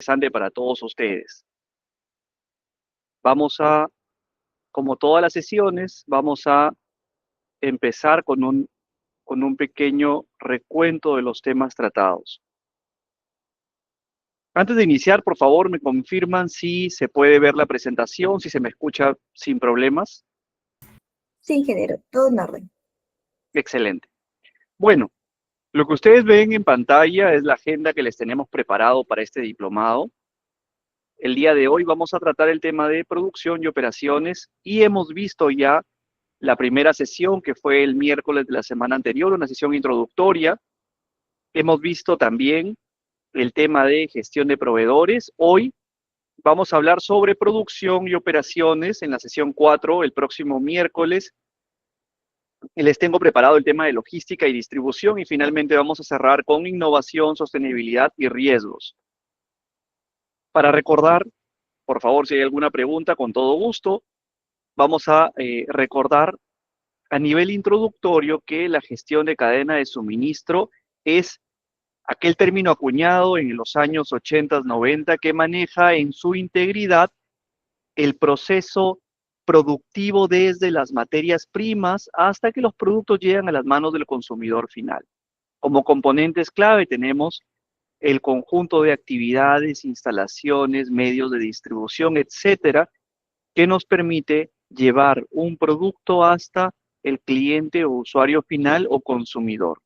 interesante para todos ustedes. Vamos a, como todas las sesiones, vamos a empezar con un pequeño recuento de los temas tratados. Antes de iniciar, por favor, me confirman si se puede ver la presentación, si se me escucha sin problemas. Sí, ingeniero, todo en orden. Excelente. Bueno, lo que ustedes ven en pantalla es la agenda que les tenemos preparado para este diplomado. El día de hoy vamos a tratar el tema de producción y operaciones y hemos visto ya la primera sesión que fue el miércoles de la semana anterior, una sesión introductoria. Hemos visto también el tema de gestión de proveedores. Hoy vamos a hablar sobre producción y operaciones en la sesión 4, el próximo miércoles. Les tengo preparado el tema de logística y distribución y finalmente vamos a cerrar con innovación, sostenibilidad y riesgos. Para recordar, por favor, si hay alguna pregunta, con todo gusto, vamos a recordar a nivel introductorio que la gestión de cadena de suministro es aquel término acuñado en los años 80, 90 que maneja en su integridad el proceso productivo desde las materias primas hasta que los productos llegan a las manos del consumidor final. Como componentes clave tenemos el conjunto de actividades, instalaciones, medios de distribución, etcétera, que nos permite llevar un producto hasta el cliente o usuario final o consumidor.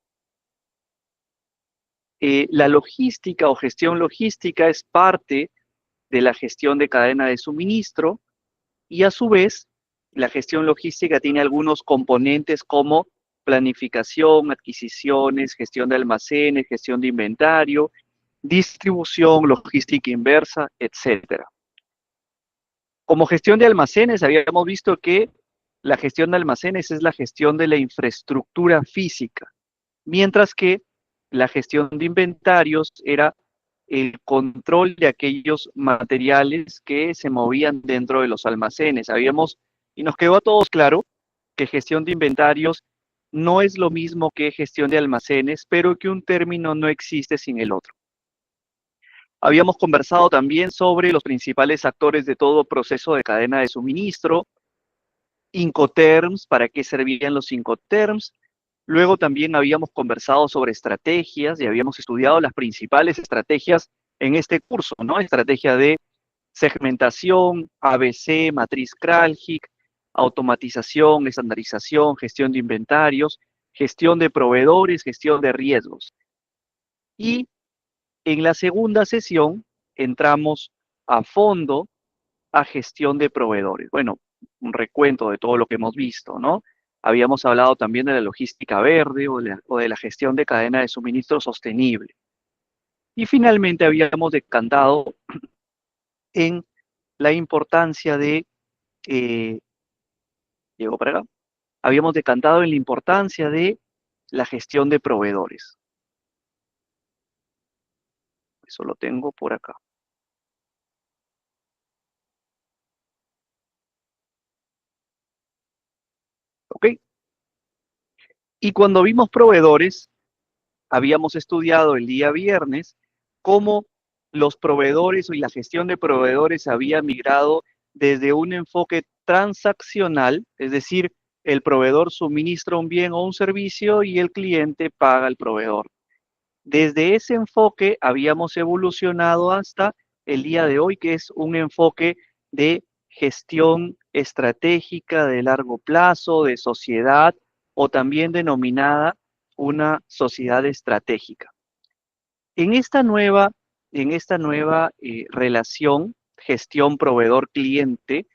La logística o gestión logística es parte de la gestión de cadena de suministro y a su vez la gestión logística tiene algunos componentes como planificación, adquisiciones, gestión de almacenes, gestión de inventario, distribución, logística inversa, etcétera. Como gestión de almacenes, habíamos visto que la gestión de almacenes es la gestión de la infraestructura física, mientras que la gestión de inventarios era el control de aquellos materiales que se movían dentro de los almacenes. Y nos quedó a todos claro que gestión de inventarios no es lo mismo que gestión de almacenes, pero que un término no existe sin el otro. Habíamos conversado también sobre los principales actores de todo proceso de cadena de suministro, Incoterms, para qué servían los Incoterms. Luego también habíamos conversado sobre estrategias y habíamos estudiado las principales estrategias en este curso, ¿no? Estrategia de segmentación, ABC, matriz Kraljic, automatización, estandarización, gestión de inventarios, gestión de proveedores, gestión de riesgos. Y en la segunda sesión entramos a fondo a gestión de proveedores. Bueno, un recuento de todo lo que hemos visto, ¿no? Habíamos hablado también de la logística verde o de la gestión de cadena de suministro sostenible. Y finalmente habíamos decantado en la importancia de, llegó para acá, habíamos decantado en la importancia de la gestión de proveedores. Eso lo tengo por acá. ¿Ok? Y cuando vimos proveedores, habíamos estudiado el día viernes cómo los proveedores y la gestión de proveedores había migrado desde un enfoque transaccional, es decir, el proveedor suministra un bien o un servicio y el cliente paga al proveedor. Desde ese enfoque habíamos evolucionado hasta el día de hoy, que es un enfoque de gestión estratégica de largo plazo, de sociedad o también denominada una sociedad estratégica. En esta nueva relación gestión proveedor-cliente,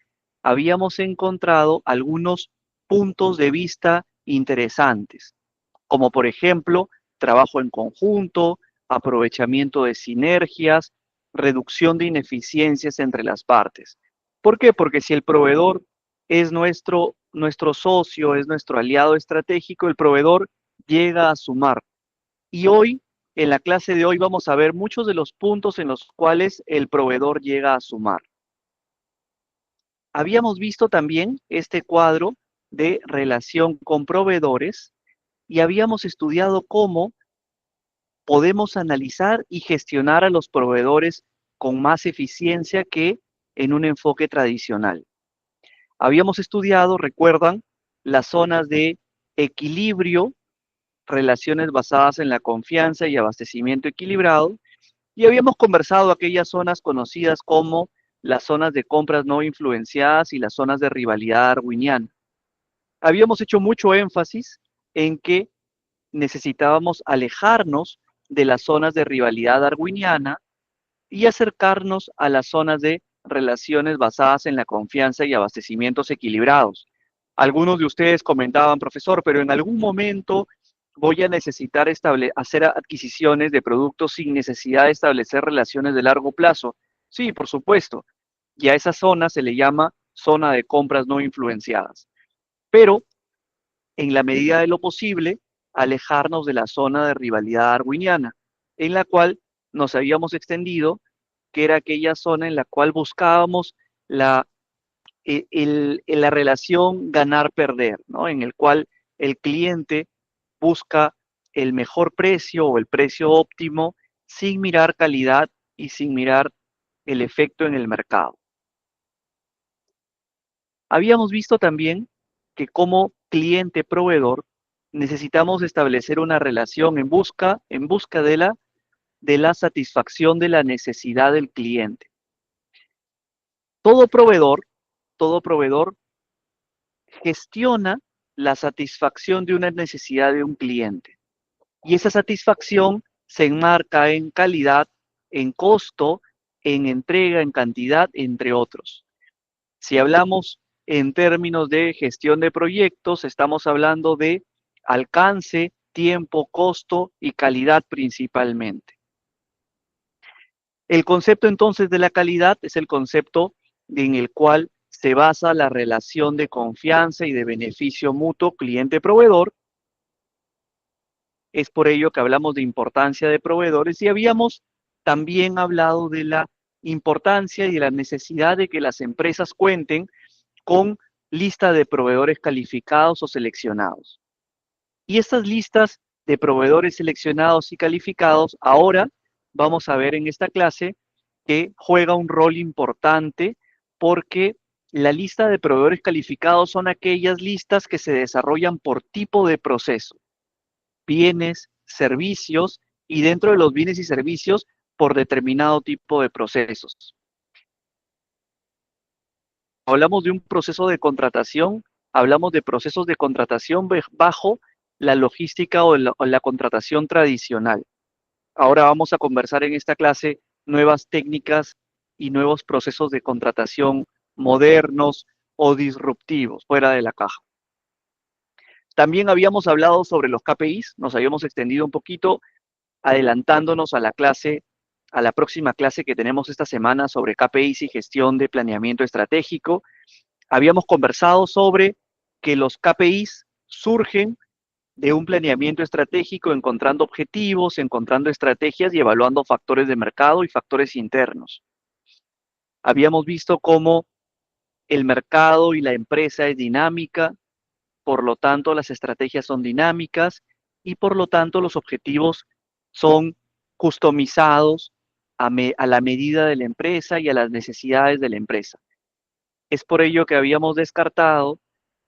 habíamos encontrado algunos puntos de vista interesantes, como por ejemplo, trabajo en conjunto, aprovechamiento de sinergias, reducción de ineficiencias entre las partes. ¿Por qué? Porque si el proveedor es nuestro socio, es nuestro aliado estratégico, el proveedor llega a sumar. Y hoy, en la clase de hoy, vamos a ver muchos de los puntos en los cuales el proveedor llega a sumar. Habíamos visto también este cuadro de relación con proveedores y habíamos estudiado cómo podemos analizar y gestionar a los proveedores con más eficiencia que en un enfoque tradicional. Habíamos estudiado, recuerdan, las zonas de equilibrio, relaciones basadas en la confianza y abastecimiento equilibrado, y habíamos conversado aquellas zonas conocidas como las zonas de compras no influenciadas y las zonas de rivalidad darwiniana. Habíamos hecho mucho énfasis en que necesitábamos alejarnos de las zonas de rivalidad darwiniana y acercarnos a las zonas de relaciones basadas en la confianza y abastecimientos equilibrados. Algunos de ustedes comentaban, profesor, pero en algún momento voy a necesitar hacer adquisiciones de productos sin necesidad de establecer relaciones de largo plazo. Sí, por supuesto. Y a esa zona se le llama zona de compras no influenciadas. Pero, en la medida de lo posible, alejarnos de la zona de rivalidad darwiniana, en la cual nos habíamos extendido, que era aquella zona en la cual buscábamos la relación ganar-perder, ¿no? En el cual el cliente busca el mejor precio o el precio óptimo sin mirar calidad y sin mirar el efecto en el mercado. Habíamos visto también que como cliente-proveedor necesitamos establecer una relación en busca de la satisfacción de la necesidad del cliente. Todo proveedor gestiona la satisfacción de una necesidad de un cliente. Y esa satisfacción se enmarca en calidad, en costo, en entrega, en cantidad, entre otros. Si hablamos en términos de gestión de proyectos, estamos hablando de alcance, tiempo, costo y calidad principalmente. El concepto entonces de la calidad es el concepto en el cual se basa la relación de confianza y de beneficio mutuo cliente-proveedor. Es por ello que hablamos de importancia de proveedores y habíamos también hablado de la importancia y de la necesidad de que las empresas cuenten con lista de proveedores calificados o seleccionados. Y estas listas de proveedores seleccionados y calificados, ahora vamos a ver en esta clase que juega un rol importante porque la lista de proveedores calificados son aquellas listas que se desarrollan por tipo de proceso, bienes, servicios y dentro de los bienes y servicios por determinado tipo de procesos. Hablamos de un proceso de contratación, hablamos de procesos de contratación bajo la logística o la contratación tradicional. Ahora vamos a conversar en esta clase nuevas técnicas y nuevos procesos de contratación modernos o disruptivos, fuera de la caja. También habíamos hablado sobre los KPIs, nos habíamos extendido un poquito, adelantándonos a la próxima clase que tenemos esta semana sobre KPIs y gestión de planeamiento estratégico. Habíamos conversado sobre que los KPIs surgen de un planeamiento estratégico, encontrando objetivos, encontrando estrategias y evaluando factores de mercado y factores internos. Habíamos visto cómo el mercado y la empresa es dinámica, por lo tanto las estrategias son dinámicas y por lo tanto los objetivos son customizados a la medida de la empresa y a las necesidades de la empresa. Es por ello que habíamos descartado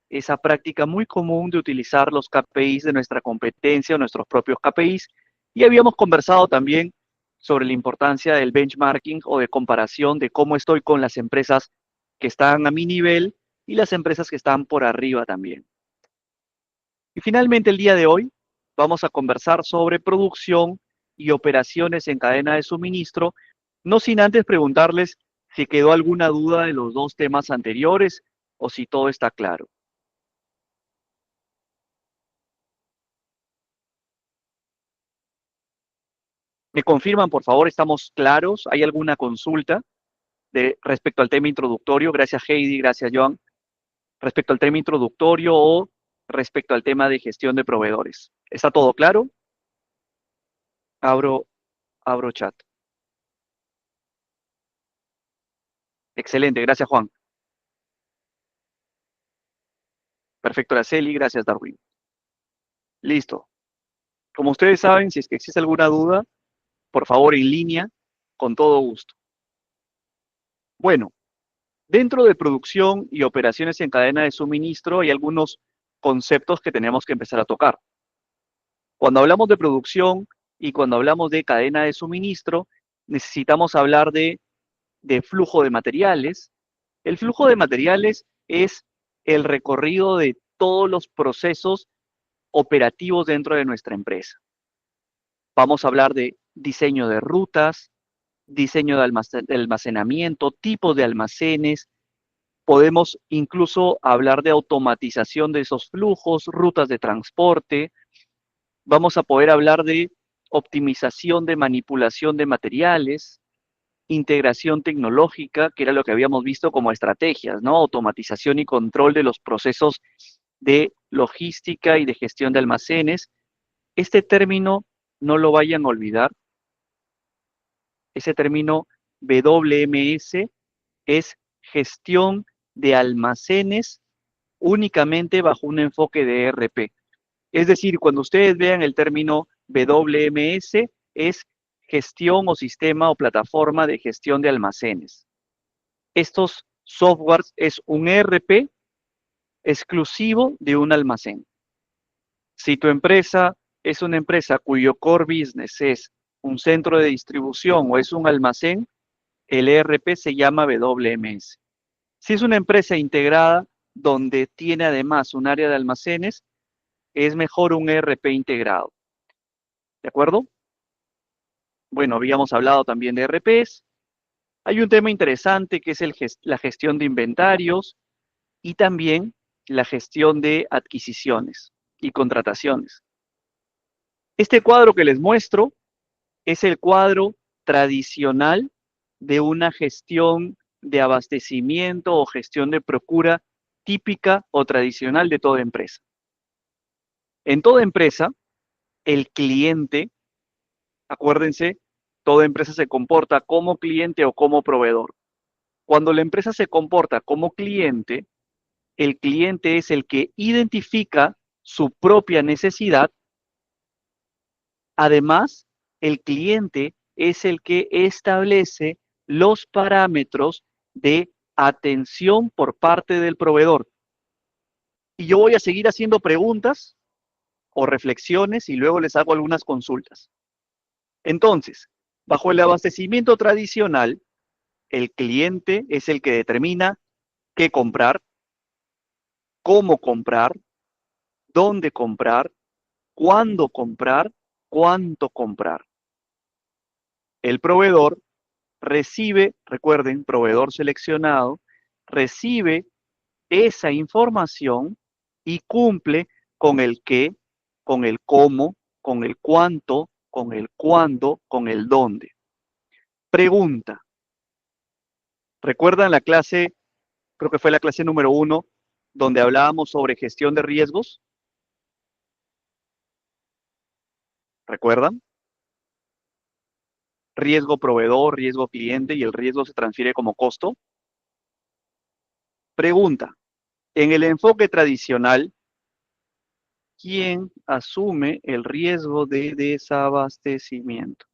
esa práctica muy común de utilizar los KPIs de nuestra competencia o nuestros propios KPIs, y habíamos conversado también sobre la importancia del benchmarking o de comparación de cómo estoy con las empresas que están a mi nivel y las empresas que están por arriba también. Y finalmente el día de hoy vamos a conversar sobre producción y operaciones en cadena de suministro, no sin antes preguntarles si quedó alguna duda de los dos temas anteriores o si todo está claro. ¿Me confirman, por favor, estamos claros? ¿Hay alguna consulta respecto al tema introductorio? Gracias, Heidi, gracias, Joan. Respecto al tema introductorio o respecto al tema de gestión de proveedores. ¿Está todo claro? Abro chat. Excelente, gracias, Juan. Perfecto, Araceli, gracias, Darwin. Listo. Como ustedes saben, si es que existe alguna duda, por favor, en línea, con todo gusto. Bueno, dentro de producción y operaciones en cadena de suministro hay algunos conceptos que tenemos que empezar a tocar. Cuando hablamos de producción y cuando hablamos de cadena de suministro, necesitamos hablar de flujo de materiales. El flujo de materiales es el recorrido de todos los procesos operativos dentro de nuestra empresa. Vamos a hablar de diseño de rutas, diseño de almacenamiento, tipos de almacenes. Podemos incluso hablar de automatización de esos flujos, rutas de transporte. Vamos a poder hablar de optimización de manipulación de materiales, integración tecnológica, que era lo que habíamos visto como estrategias, ¿no? Automatización y control de los procesos de logística y de gestión de almacenes. Este término, no lo vayan a olvidar, ese término WMS es gestión de almacenes únicamente bajo un enfoque de ERP. Es decir, cuando ustedes vean el término WMS, es gestión o sistema o plataforma de gestión de almacenes. Estos softwares es un ERP exclusivo de un almacén. Si tu empresa es una empresa cuyo core business es un centro de distribución o es un almacén, el ERP se llama WMS. Si es una empresa integrada donde tiene además un área de almacenes, es mejor un ERP integrado. ¿De acuerdo? Bueno, habíamos hablado también de ERPs. Hay un tema interesante que es la gestión de inventarios y también la gestión de adquisiciones y contrataciones. Este cuadro que les muestro es el cuadro tradicional de una gestión de abastecimiento o gestión de procura típica o tradicional de toda empresa. En toda empresa, el cliente, acuérdense, toda empresa se comporta como cliente o como proveedor. Cuando la empresa se comporta como cliente, el cliente es el que identifica su propia necesidad. Además, el cliente es el que establece los parámetros de atención por parte del proveedor. Y yo voy a seguir haciendo preguntas o reflexiones y luego les hago algunas consultas. Entonces, bajo el abastecimiento tradicional, el cliente es el que determina qué comprar, cómo comprar, dónde comprar, cuándo comprar, cuánto comprar. El proveedor recibe, recuerden, proveedor seleccionado, recibe esa información y cumple con el qué, con el cómo, con el cuánto, con el cuándo, con el dónde. Pregunta. ¿Recuerdan la clase, creo que fue la clase número 1, donde hablábamos sobre gestión de riesgos? ¿Recuerdan? Riesgo proveedor, riesgo cliente y el riesgo se transfiere como costo. Pregunta. En el enfoque tradicional, ¿quién asume el riesgo de desabastecimiento?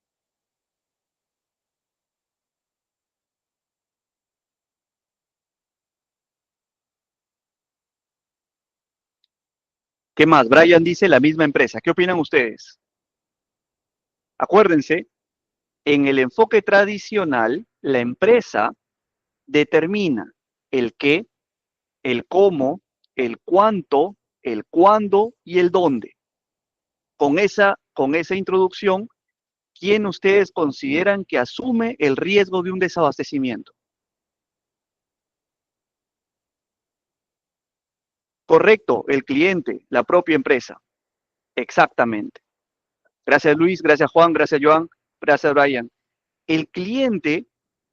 ¿Qué más? Brian dice la misma empresa. ¿Qué opinan ustedes? Acuérdense, en el enfoque tradicional, la empresa determina el qué, el cómo, el cuánto, el cuándo y el dónde. Con esa introducción, ¿quién ustedes consideran que asume el riesgo de un desabastecimiento? Correcto, el cliente, la propia empresa. Exactamente. Gracias Luis, gracias Juan, gracias Joan, gracias Brian. El cliente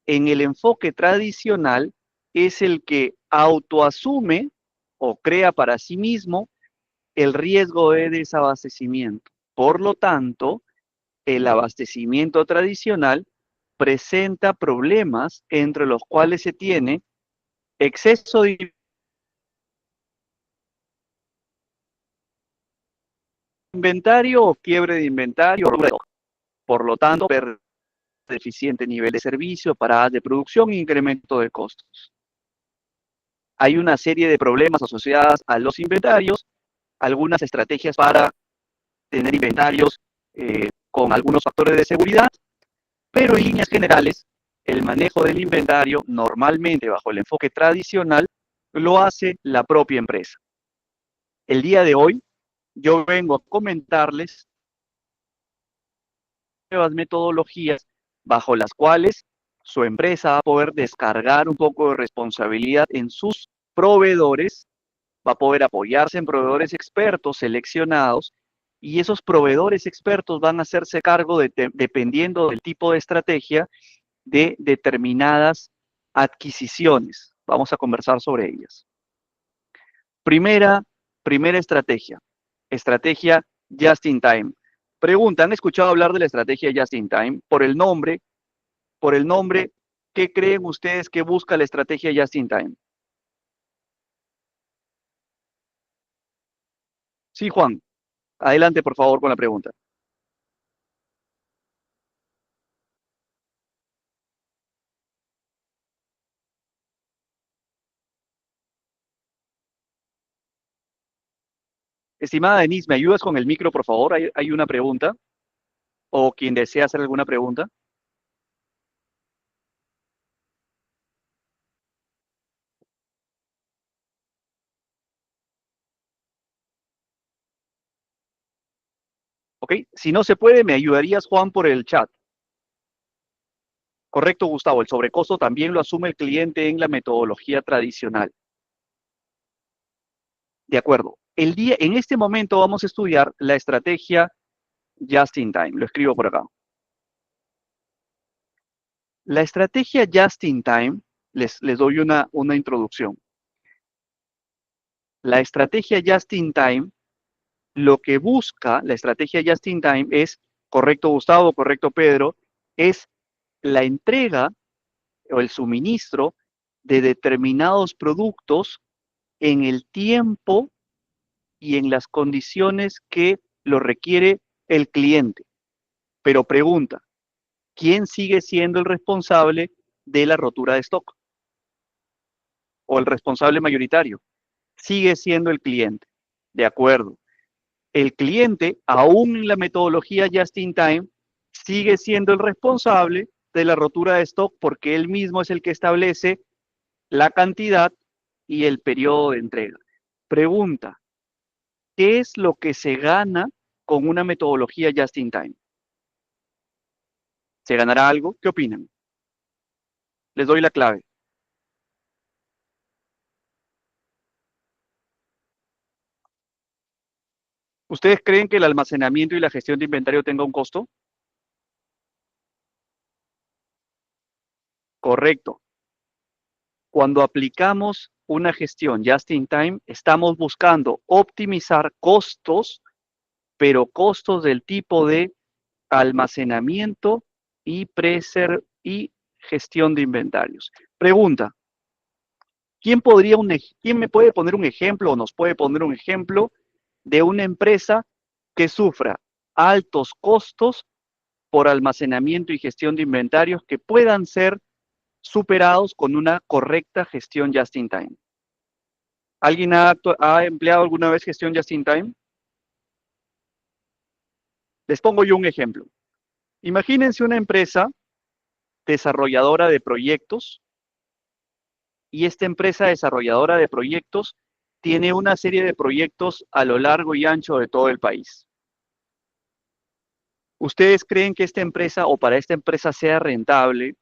en el enfoque tradicional es el que autoasume o crea para sí mismo el riesgo de desabastecimiento. Por lo tanto, el abastecimiento tradicional presenta problemas entre los cuales se tiene exceso de inventario o quiebre de inventario. Por lo tanto, deficiente nivel de servicio, paradas de producción e incremento de costos. Hay una serie de problemas asociados a los inventarios, algunas estrategias para tener inventarios con algunos factores de seguridad, pero en líneas generales, el manejo del inventario normalmente bajo el enfoque tradicional lo hace la propia empresa. El día de hoy yo vengo a comentarles nuevas metodologías bajo las cuales su empresa va a poder descargar un poco de responsabilidad en sus proveedores, va a poder apoyarse en proveedores expertos seleccionados y esos proveedores expertos van a hacerse cargo, dependiendo del tipo de estrategia, de determinadas adquisiciones. Vamos a conversar sobre ellas. Primera estrategia Just in Time. Pregunta, ¿han escuchado hablar de la estrategia Just in Time? Por el nombre, ¿qué creen ustedes que busca la estrategia Just in Time? Sí, Juan, adelante por favor con la pregunta. Estimada Denise, ¿me ayudas con el micro, por favor? ¿Hay una pregunta? ¿O quien desea hacer alguna pregunta? Ok, si no se puede, me ayudarías, Juan, por el chat. Correcto, Gustavo, el sobrecosto también lo asume el cliente en la metodología tradicional. De acuerdo. En este momento vamos a estudiar la estrategia Just in Time. Lo escribo por acá. La estrategia Just in Time, les doy una introducción. La estrategia Just in Time, lo que busca la estrategia Just in Time es, correcto Gustavo, correcto Pedro, es la entrega o el suministro de determinados productos en el tiempo y en las condiciones que lo requiere el cliente. Pero pregunta, ¿quién sigue siendo el responsable de la rotura de stock? ¿O el responsable mayoritario? Sigue siendo el cliente. De acuerdo. El cliente, aún en la metodología Just in Time, sigue siendo el responsable de la rotura de stock porque él mismo es el que establece la cantidad y el periodo de entrega. Pregunta, ¿qué es lo que se gana con una metodología Just in Time? ¿Se ganará algo? ¿Qué opinan? Les doy la clave. ¿Ustedes creen que el almacenamiento y la gestión de inventario tenga un costo? Correcto. Cuando aplicamos una gestión just in time, estamos buscando optimizar costos, pero costos del tipo de almacenamiento y gestión de inventarios. Pregunta, ¿quién me puede poner un ejemplo o nos puede poner un ejemplo de una empresa que sufra altos costos por almacenamiento y gestión de inventarios que puedan ser superados con una correcta gestión just in time? ¿Alguien ha empleado alguna vez gestión just in time? Les pongo yo un ejemplo. Imagínense una empresa desarrolladora de proyectos y esta empresa desarrolladora de proyectos tiene una serie de proyectos a lo largo y ancho de todo el país. ¿Ustedes creen que esta empresa o para esta empresa sea rentable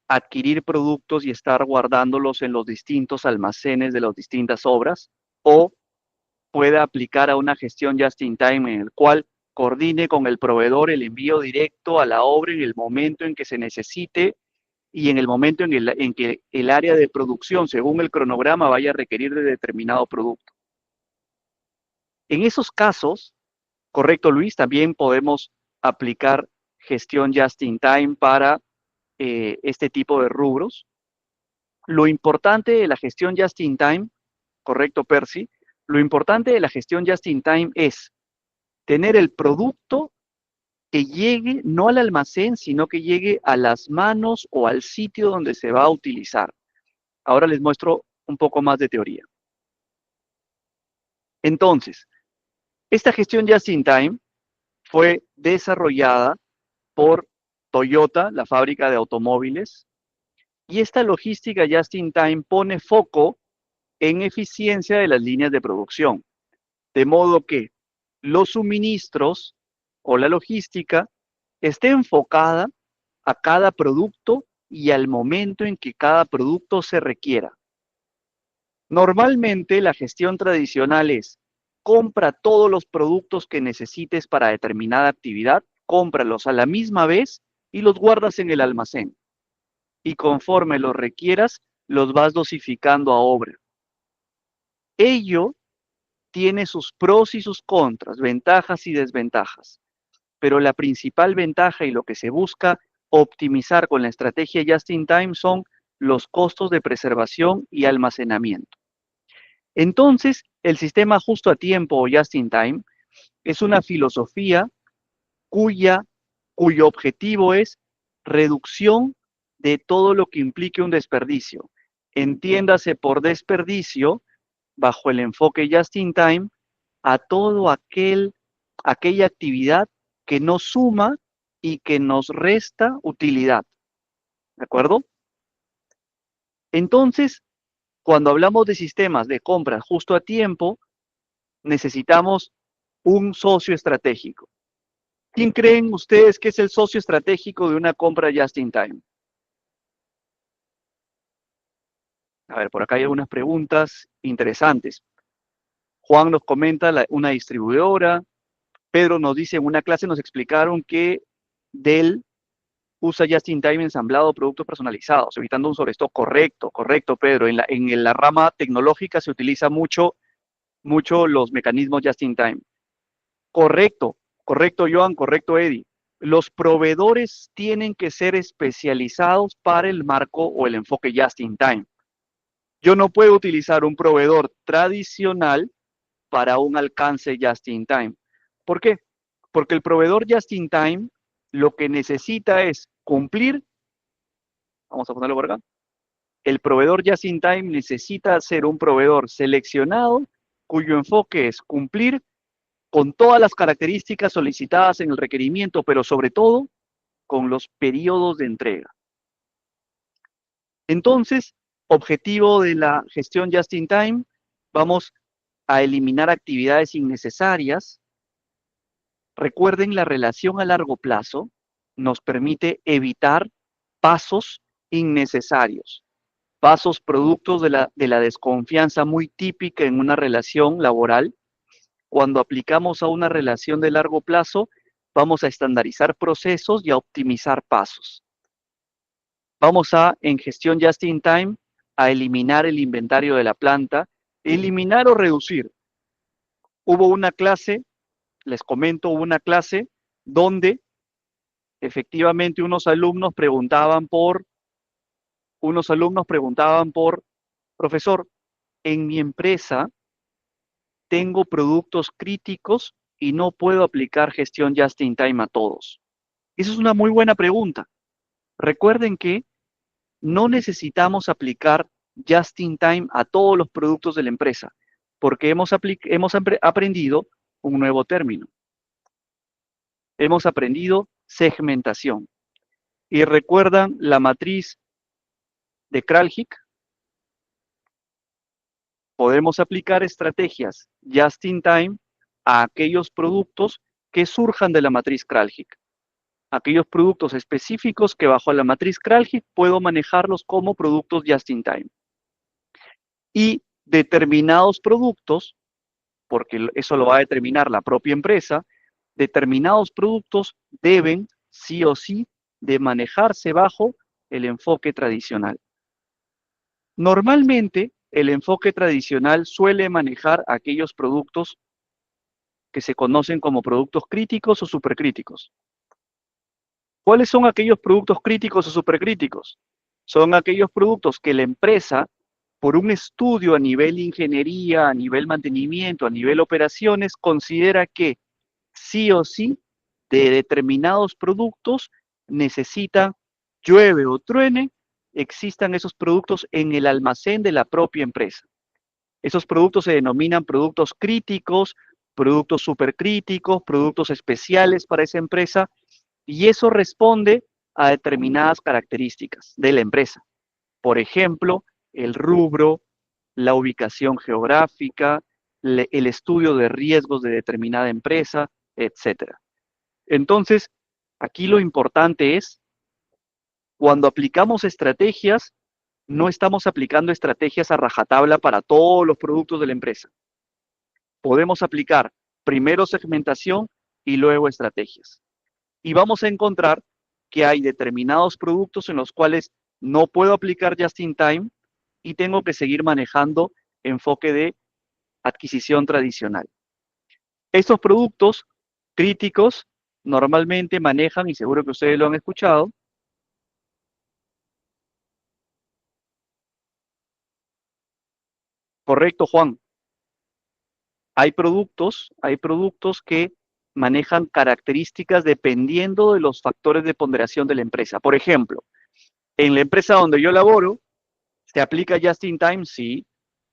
adquirir productos y estar guardándolos en los distintos almacenes de las distintas obras? ¿O pueda aplicar a una gestión just in time en el cual coordine con el proveedor el envío directo a la obra en el momento en que se necesite y en el momento en que el área de producción, según el cronograma, vaya a requerir de determinado producto? En esos casos, correcto Luis, también podemos aplicar gestión just in time para este tipo de rubros. Lo importante de la gestión just in time, correcto Percy, lo importante de la gestión just in time es tener el producto que llegue no al almacén, sino que llegue a las manos o al sitio donde se va a utilizar. Ahora les muestro un poco más de teoría. Entonces, esta gestión just in time fue desarrollada por Toyota, la fábrica de automóviles, y esta logística just in time pone foco en eficiencia de las líneas de producción, de modo que los suministros o la logística esté enfocada a cada producto y al momento en que cada producto se requiera. Normalmente la gestión tradicional es: compra todos los productos que necesites para determinada actividad, cómpralos a la misma vez y los guardas en el almacén. Y conforme los requieras, los vas dosificando a obra. Ello tiene sus pros y sus contras, ventajas y desventajas. Pero la principal ventaja y lo que se busca optimizar con la estrategia just in time son los costos de preservación y almacenamiento. Entonces, el sistema justo a tiempo o just in time es una filosofía cuyo objetivo es reducción de todo lo que implique un desperdicio. Entiéndase por desperdicio, bajo el enfoque just in time, a todo aquella actividad que nos suma y que nos resta utilidad. ¿De acuerdo? Entonces, cuando hablamos de sistemas de compra justo a tiempo, necesitamos un socio estratégico. ¿Quién creen ustedes que es el socio estratégico de una compra just in time? A ver, por acá hay algunas preguntas interesantes. Juan nos comenta una distribuidora. Pedro nos dice: en una clase nos explicaron que Dell usa just in time ensamblado productos personalizados, evitando un sobrestock. Correcto, correcto, Pedro. En la rama tecnológica se utiliza mucho los mecanismos just in time. Correcto, correcto, Joan, correcto, Eddie. Los proveedores tienen que ser especializados para el marco o el enfoque just in time. Yo no puedo utilizar un proveedor tradicional para un alcance just in time. ¿Por qué? Porque el proveedor just in time lo que necesita es cumplir. Vamos a ponerlo por acá. El proveedor just in time necesita ser un proveedor seleccionado cuyo enfoque es cumplir con todas las características solicitadas en el requerimiento, pero sobre todo con los periodos de entrega. Entonces, objetivo de la gestión just in time, vamos a eliminar actividades innecesarias. Recuerden, la relación a largo plazo nos permite evitar pasos innecesarios, pasos productos de la desconfianza muy típica en una relación laboral. Cuando aplicamos a una relación de largo plazo, vamos a estandarizar procesos y a optimizar pasos. Vamos en gestión just in time, a eliminar el inventario de la planta, eliminar o reducir. Hubo una clase, les comento, hubo una clase donde efectivamente unos alumnos preguntaban por, profesor, en mi empresa tengo productos críticos y no puedo aplicar gestión just in time a todos. Esa es una muy buena pregunta. Recuerden que no necesitamos aplicar just in time a todos los productos de la empresa, porque hemos aprendido un nuevo término. Hemos aprendido segmentación. Y recuerdan la matriz de Kraljic. Podemos aplicar estrategias just in time a aquellos productos que surjan de la matriz Kraljic. Aquellos productos específicos que bajo la matriz Kraljic puedo manejarlos como productos just in time. Y determinados productos, porque eso lo va a determinar la propia empresa, determinados productos deben sí o sí de manejarse bajo el enfoque tradicional. Normalmente, el enfoque tradicional suele manejar aquellos productos que se conocen como productos críticos o supercríticos. ¿Cuáles son aquellos productos críticos o supercríticos? Son aquellos productos que la empresa, por un estudio a nivel ingeniería, a nivel mantenimiento, a nivel operaciones, considera que sí o sí de determinados productos necesitan, llueve o truene, existan esos productos en el almacén de la propia empresa. Esos productos se denominan productos críticos, productos supercríticos, productos especiales para esa empresa, y eso responde a determinadas características de la empresa. Por ejemplo, el rubro, la ubicación geográfica, el estudio de riesgos de determinada empresa, etc. Entonces, aquí lo importante es, cuando aplicamos estrategias, no estamos aplicando estrategias a rajatabla para todos los productos de la empresa. Podemos aplicar primero segmentación y luego estrategias. Y vamos a encontrar que hay determinados productos en los cuales no puedo aplicar just in time y tengo que seguir manejando enfoque de adquisición tradicional. Estos productos críticos normalmente manejan, y seguro que ustedes lo han escuchado, correcto, Juan, hay productos que manejan características dependiendo de los factores de ponderación de la empresa. Por ejemplo, en la empresa donde yo laboro, ¿se aplica just in time? Sí,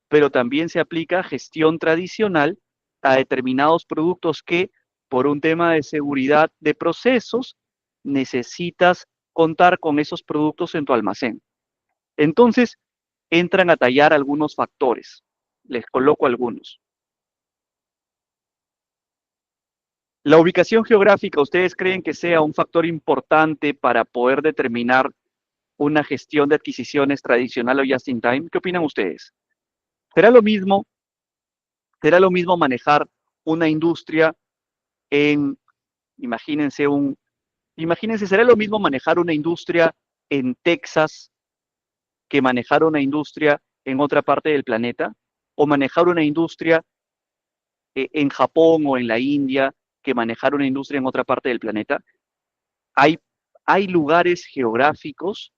pero también se aplica gestión tradicional a determinados productos que, por un tema de seguridad de procesos, necesitas contar con esos productos en tu almacén. Entonces, entran a tallar algunos factores. Les coloco algunos. La ubicación geográfica, ¿ustedes creen que sea un factor importante para poder determinar una gestión de adquisiciones tradicional o just in time? ¿Qué opinan ustedes? ¿Será lo mismo manejar una industria en, imagínense, será lo mismo manejar una industria en Texas que manejar una industria en otra parte del planeta? ¿O manejar una industria en Japón o en la India que manejar una industria en otra parte del planeta? Hay, hay lugares geográficos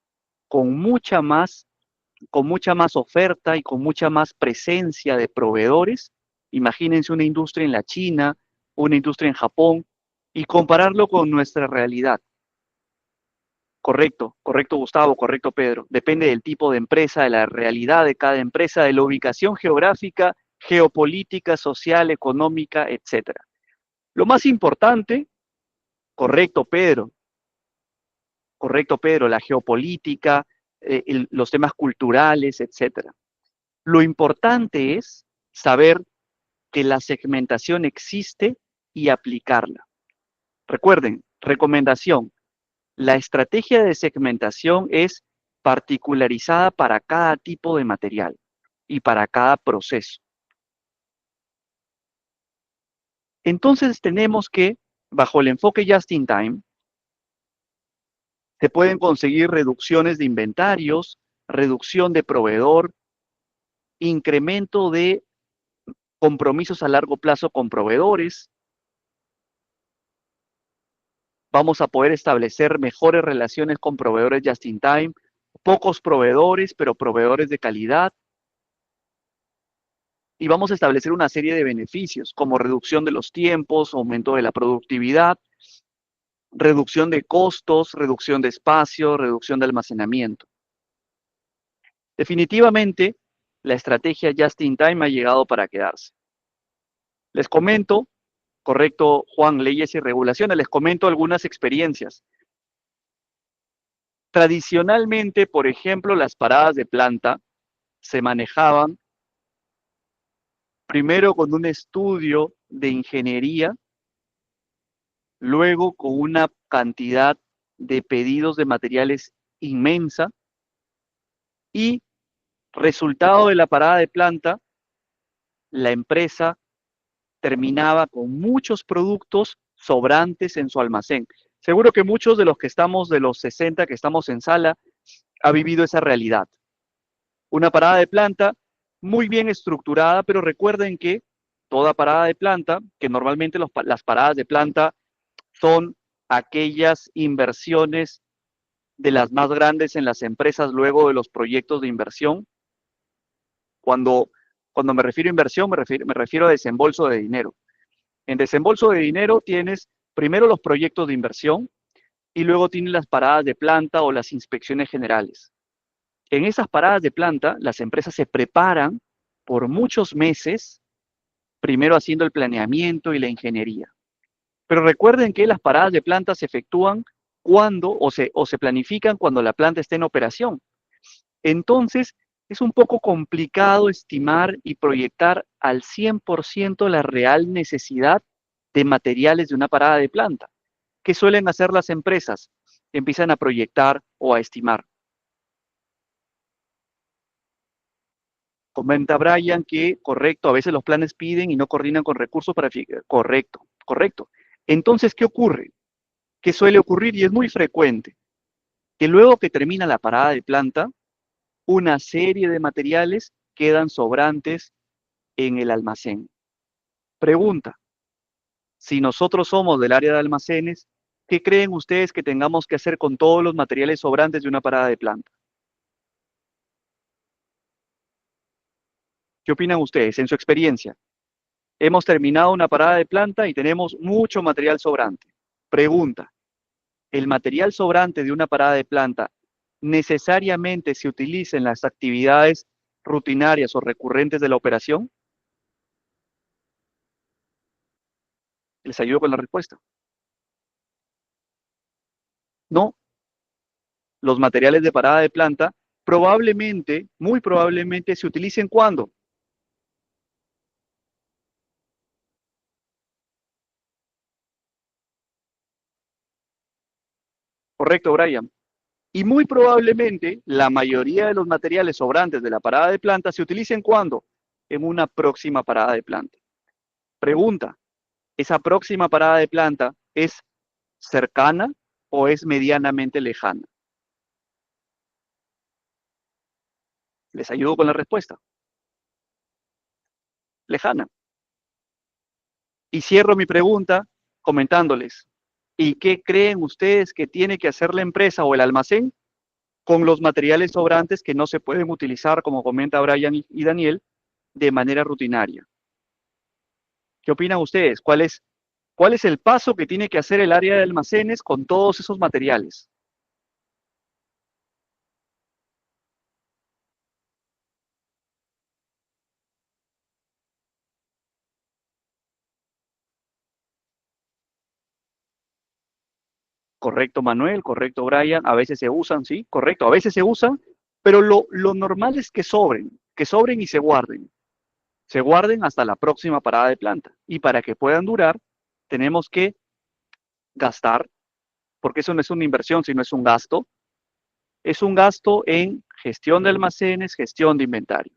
con mucha más oferta y con mucha más presencia de proveedores. Imagínense una industria en la China, una industria en Japón, y compararlo con nuestra realidad. Correcto, correcto Gustavo, correcto Pedro. Depende del tipo de empresa, de la realidad de cada empresa, de la ubicación geográfica, geopolítica, social, económica, etc. Lo más importante, correcto Pedro, la geopolítica, los temas culturales, etc. Lo importante es saber que la segmentación existe y aplicarla. Recuerden, recomendación, la estrategia de segmentación es particularizada para cada tipo de material y para cada proceso. Entonces tenemos que, bajo el enfoque just in time, se pueden conseguir reducciones de inventarios, reducción de proveedor, incremento de compromisos a largo plazo con proveedores. Vamos a poder establecer mejores relaciones con proveedores just in time, pocos proveedores, pero proveedores de calidad. Y vamos a establecer una serie de beneficios, como reducción de los tiempos, aumento de la productividad, reducción de costos, reducción de espacio, reducción de almacenamiento. Definitivamente, la estrategia just in time ha llegado para quedarse. Les comento, correcto, Juan, leyes y regulaciones, les comento algunas experiencias. Tradicionalmente, por ejemplo, las paradas de planta se manejaban primero con un estudio de ingeniería, luego con una cantidad de pedidos de materiales inmensa y resultado de la parada de planta, la empresa terminaba con muchos productos sobrantes en su almacén. Seguro que muchos de los que estamos, de los 60 que estamos en sala, ha vivido esa realidad. Una parada de planta muy bien estructurada, pero recuerden que toda parada de planta, que normalmente las paradas de planta son aquellas inversiones de las más grandes en las empresas luego de los proyectos de inversión. Cuando me refiero a inversión, me refiero a desembolso de dinero. En desembolso de dinero tienes Primero los proyectos de inversión y luego tienen las paradas de planta o las inspecciones generales. En esas paradas de planta, las empresas se preparan por muchos meses, primero haciendo el planeamiento y la ingeniería. Pero recuerden que las paradas de planta se efectúan cuando o se planifican cuando la planta está en operación. Entonces, es un poco complicado estimar y proyectar al 100% la real necesidad de materiales de una parada de planta. ¿Qué suelen hacer las empresas? Empiezan a proyectar o a estimar. Comenta Brian que, correcto, a veces los planes piden y no coordinan con recursos para... Correcto, correcto. Entonces, ¿qué ocurre? ¿Qué suele ocurrir? Y es muy frecuente, que luego que termina la parada de planta, una serie de materiales quedan sobrantes en el almacén. Pregunta, si nosotros somos del área de almacenes, ¿qué creen ustedes que tengamos que hacer con todos los materiales sobrantes de una parada de planta? ¿Qué opinan ustedes en su experiencia? Hemos terminado una parada de planta y tenemos mucho material sobrante. Pregunta, ¿el material sobrante de una parada de planta necesariamente se utiliza en las actividades rutinarias o recurrentes de la operación? Les ayudo con la respuesta. No, los materiales de parada de planta probablemente, muy probablemente, se utilicen ¿cuándo? Correcto, Brian. Y muy probablemente la mayoría de los materiales sobrantes de la parada de planta se utilicen ¿cuándo? En una próxima parada de planta. Pregunta, ¿esa próxima parada de planta es cercana o es medianamente lejana? Les ayudo con la respuesta. Lejana. Y cierro mi pregunta comentándoles, ¿y qué creen ustedes que tiene que hacer la empresa o el almacén con los materiales sobrantes que no se pueden utilizar, como comenta Brian y Daniel, de manera rutinaria? ¿Qué opinan ustedes? ¿Cuál es el paso que tiene que hacer el área de almacenes con todos esos materiales? Correcto, Manuel, correcto, Brian. A veces se usan, sí, correcto, a veces se usan, pero lo normal es que sobren y se guarden. Se guarden hasta la próxima parada de planta. Y para que puedan durar, tenemos que gastar, porque eso no es una inversión, sino es un gasto en gestión de almacenes, gestión de inventario.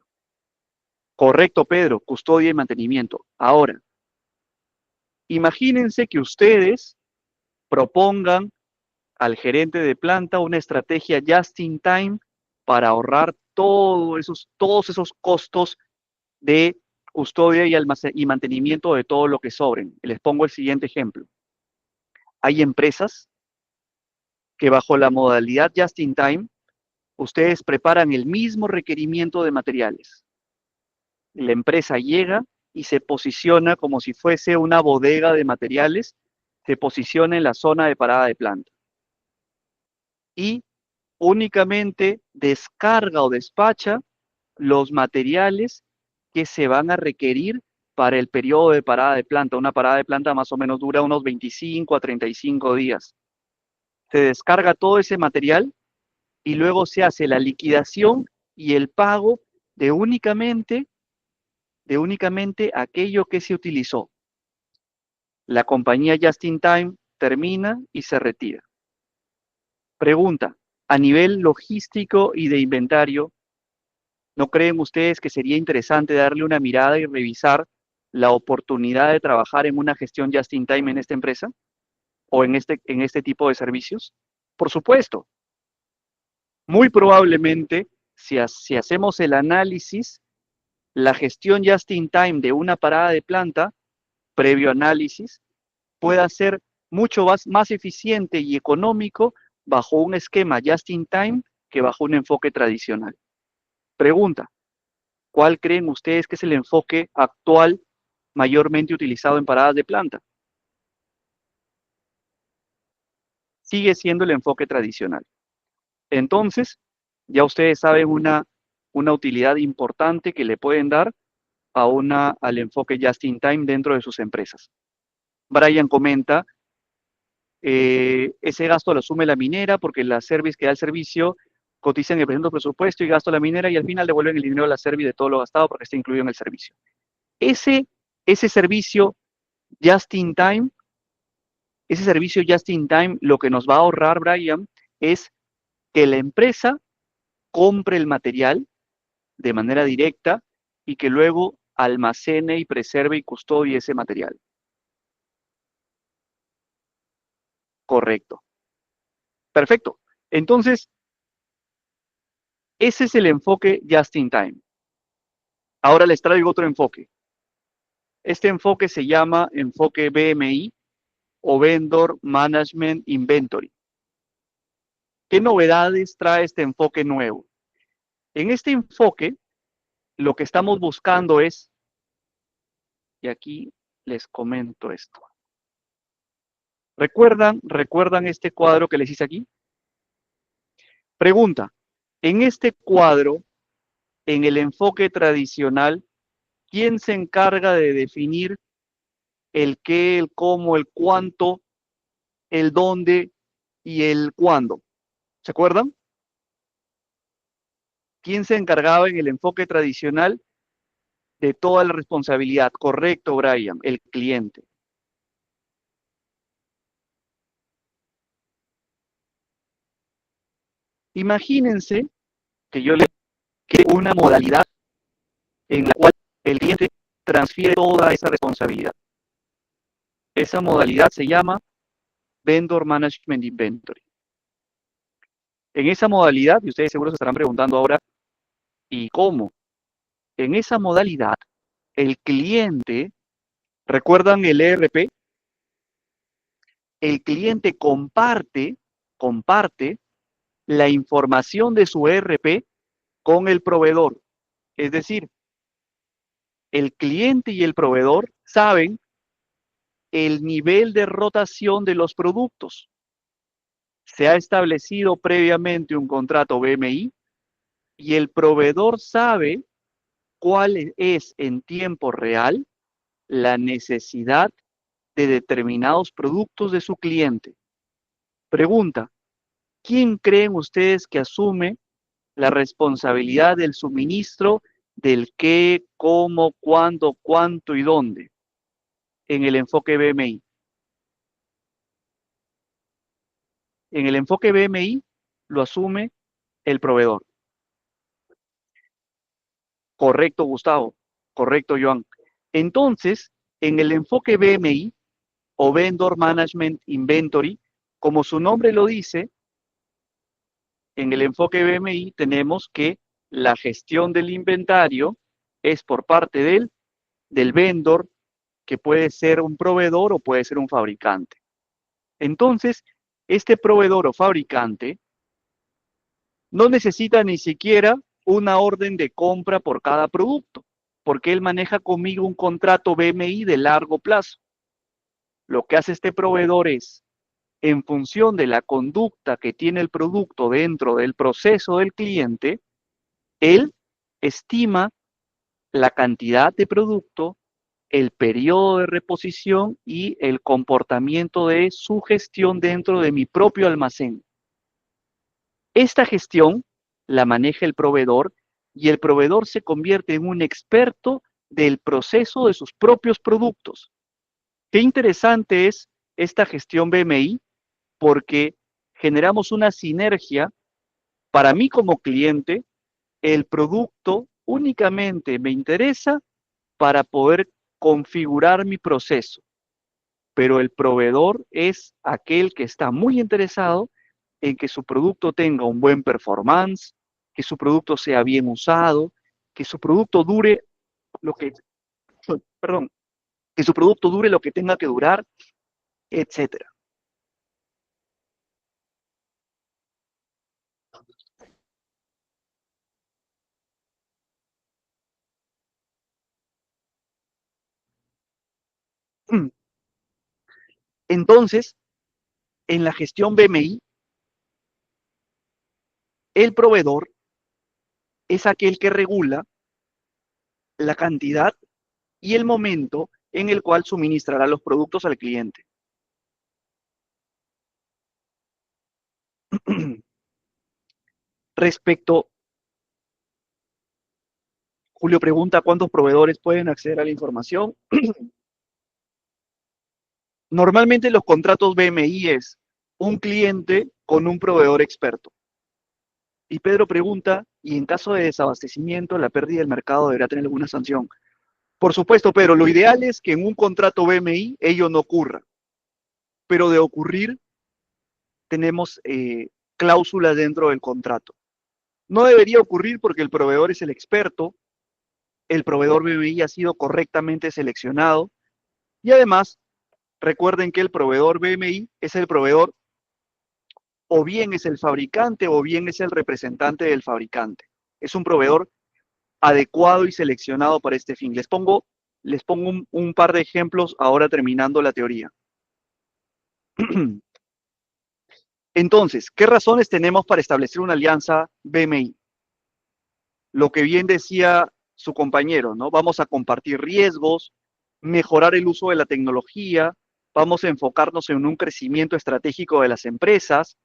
Correcto, Pedro, custodia y mantenimiento. Ahora, imagínense que ustedes propongan al gerente de planta una estrategia just in time para ahorrar todos esos costos de custodia y mantenimiento de todo lo que sobren. Les pongo el siguiente ejemplo. Hay empresas que bajo la modalidad just in time, ustedes preparan el mismo requerimiento de materiales. La empresa llega y se posiciona como si fuese una bodega de materiales, se posiciona en la zona de parada de planta y únicamente descarga o despacha los materiales que se van a requerir para el periodo de parada de planta. Una parada de planta más o menos dura unos 25 a 35 días. Se descarga todo ese material y luego se hace la liquidación y el pago de únicamente aquello que se utilizó. La compañía Just in Time termina y se retira. Pregunta, a nivel logístico y de inventario, ¿no creen ustedes que sería interesante darle una mirada y revisar la oportunidad de trabajar en una gestión just in time en esta empresa o en este tipo de servicios? Por supuesto, muy probablemente, si hacemos el análisis, la gestión just in time de una parada de planta, previo análisis, pueda ser mucho más eficiente y económico bajo un esquema just in time que bajo un enfoque tradicional. Pregunta, ¿cuál creen ustedes que es el enfoque actual mayormente utilizado en paradas de planta? sigue siendo el enfoque tradicional. Entonces, ya ustedes saben una utilidad importante que le pueden dar al enfoque just in time dentro de sus empresas. Brian comenta, ese gasto lo asume la minera porque la service que da el servicio cotiza en el presente presupuesto y gasto la minera y al final devuelven el dinero a la service de todo lo gastado porque está incluido en el servicio. Ese servicio just in time, ese servicio just in time, lo que nos va a ahorrar, Brian, es que la empresa compre el material de manera directa y que luego almacene y preserve y custodie ese material. Correcto. Perfecto. Entonces, ese es el enfoque just in time. Ahora les traigo otro enfoque. Este enfoque se llama enfoque BMI o Vendor Management Inventory. ¿Qué novedades trae este enfoque nuevo? En este enfoque, lo que estamos buscando es, y aquí les comento esto. ¿Recuerdan este cuadro que les hice aquí? Pregunta, en este cuadro, en el enfoque tradicional, ¿quién se encarga de definir el qué, el cómo, el cuánto, el dónde y el cuándo? ¿Se acuerdan? ¿Quién se encargaba en el enfoque tradicional de toda la responsabilidad? Correcto, Brian, el cliente. Imagínense que yo le creo una modalidad en la cual el cliente transfiere toda esa responsabilidad. Esa modalidad se llama Vendor Management Inventory. En esa modalidad, y ustedes seguro se estarán preguntando ahora, ¿y cómo? En esa modalidad, el cliente, ¿recuerdan el ERP? El cliente comparte la información de su ERP con el proveedor. Es decir, el cliente y el proveedor saben el nivel de rotación de los productos. Se ha establecido previamente un contrato BMI y el proveedor sabe cuál es en tiempo real la necesidad de determinados productos de su cliente. Pregunta, ¿quién creen ustedes que asume la responsabilidad del suministro del qué, cómo, cuándo, cuánto y dónde en el enfoque BMI? En el enfoque BMI lo asume el proveedor. Correcto, Gustavo. Correcto, Joan. Entonces, en el enfoque BMI o Vendor Management Inventory, como su nombre lo dice, en el enfoque BMI tenemos que la gestión del inventario es por parte del vendor, que puede ser un proveedor o puede ser un fabricante. Entonces, este proveedor o fabricante no necesita ni siquiera una orden de compra por cada producto, porque él maneja conmigo un contrato BMI de largo plazo. Lo que hace este proveedor es, en función de la conducta que tiene el producto dentro del proceso del cliente, él estima la cantidad de producto, el periodo de reposición y el comportamiento de su gestión dentro de mi propio almacén. Esta gestión la maneja el proveedor y el proveedor se convierte en un experto del proceso de sus propios productos. Qué interesante es esta gestión BMI porque generamos una sinergia. Para mí como cliente, el producto únicamente me interesa para poder configurar mi proceso, pero el proveedor es aquel que está muy interesado en que su producto tenga un buen performance, que su producto sea bien usado, que su producto dure lo que, perdón, que su producto dure lo que tenga que durar, etcétera. Entonces, En la gestión BMI, el proveedor es aquel que regula la cantidad y el momento en el cual suministrará los productos al cliente. Respecto, Julio pregunta cuántos proveedores pueden acceder a la información. Normalmente los contratos BMI es un cliente con un proveedor experto. Y Pedro pregunta, ¿y en caso de desabastecimiento, la pérdida del mercado deberá tener alguna sanción? Por supuesto, Pedro, lo ideal es que en un contrato BMI ello no ocurra. Pero de ocurrir, tenemos cláusulas dentro del contrato. No debería ocurrir porque el proveedor es el experto, el proveedor BMI ha sido correctamente seleccionado y además recuerden que el proveedor BMI es el proveedor o bien es el fabricante o bien es el representante del fabricante. Es un proveedor adecuado y seleccionado para este fin. Les pongo un par de ejemplos ahora terminando la teoría. Entonces, ¿qué razones tenemos para establecer una alianza BMI? Lo que bien decía su compañero, ¿no? Vamos a compartir riesgos, mejorar el uso de la tecnología, vamos a enfocarnos en un crecimiento estratégico de las empresas,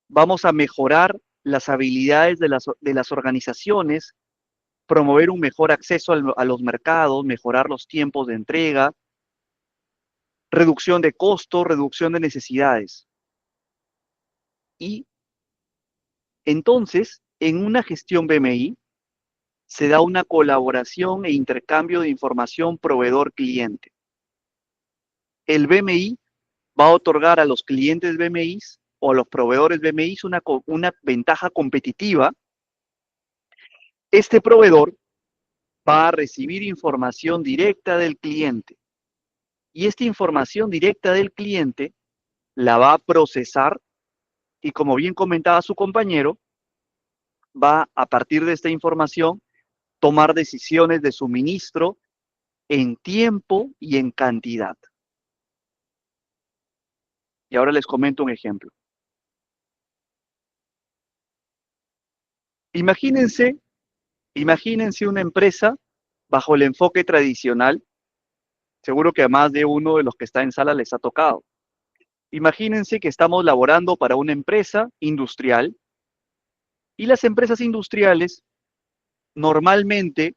vamos a mejorar las habilidades de las organizaciones, promover un mejor acceso a los mercados, mejorar los tiempos de entrega, reducción de costos, reducción de necesidades. Y entonces, en una gestión BMI, se da una colaboración e intercambio de información proveedor-cliente. El BMI va a otorgar a los clientes BMI o a los proveedores BMI una ventaja competitiva. Este proveedor va a recibir información directa del cliente y esta información directa del cliente la va a procesar y, como bien comentaba su compañero, va a partir de esta información tomar decisiones de suministro en tiempo y en cantidad. Y ahora les comento un ejemplo. Imagínense una empresa bajo el enfoque tradicional. Seguro que a más de uno de los que está en sala les ha tocado. Imagínense que estamos laborando para una empresa industrial y las empresas industriales normalmente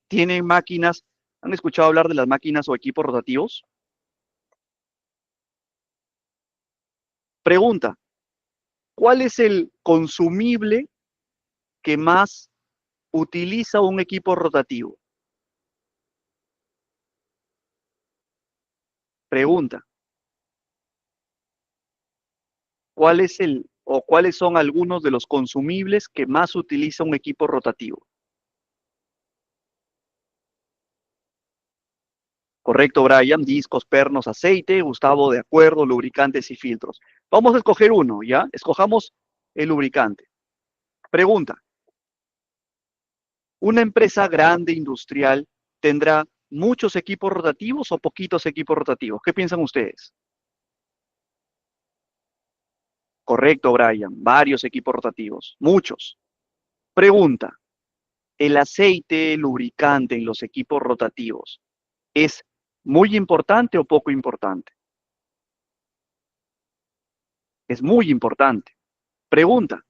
tienen máquinas. ¿Han escuchado hablar de las máquinas o equipos rotativos? Pregunta, ¿cuál es el consumible que más utiliza un equipo rotativo? Pregunta, ¿cuál es cuáles son algunos de los consumibles que más utiliza un equipo rotativo? Correcto, Brian, discos, pernos, aceite. Gustavo, de acuerdo, lubricantes y filtros. Vamos a escoger uno, ¿ya? Escojamos el lubricante. Pregunta, ¿una empresa grande industrial tendrá muchos equipos rotativos o poquitos equipos rotativos? ¿Qué piensan ustedes? Correcto, Brian, varios equipos rotativos, muchos. Pregunta, ¿el aceite lubricante en los equipos rotativos es muy importante o poco importante? Es muy importante. Pregunta,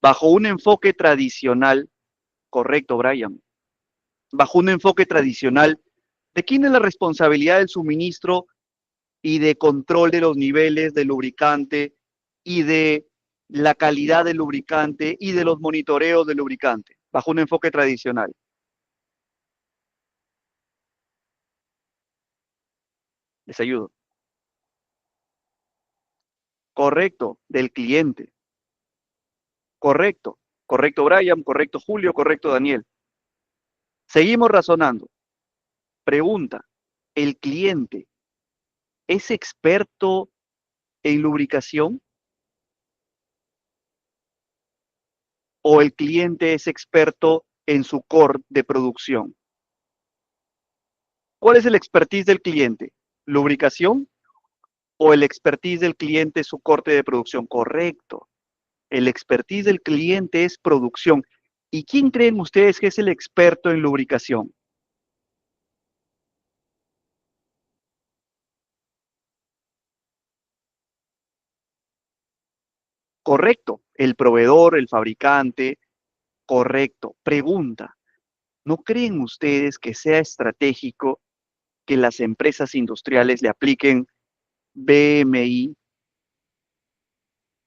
bajo un enfoque tradicional, correcto, Brian, bajo un enfoque tradicional, ¿de quién es la responsabilidad del suministro y de control de los niveles de lubricante y de la calidad del lubricante y de los monitoreos del lubricante? Bajo un enfoque tradicional. Les ayudo. Correcto, del cliente. Correcto. Correcto, Brian. Correcto, Julio. Correcto, Daniel. Seguimos razonando. Pregunta, ¿el cliente es experto en lubricación o el cliente es experto en su core de producción? ¿Cuál es el expertise del cliente? ¿Lubricación ¿O el expertise del cliente es su corte de producción? Correcto. El expertise del cliente es producción. ¿Y quién creen ustedes que es el experto en lubricación? Correcto. El proveedor, el fabricante. Correcto. Pregunta. ¿No creen ustedes que sea estratégico que las empresas industriales le apliquen BMI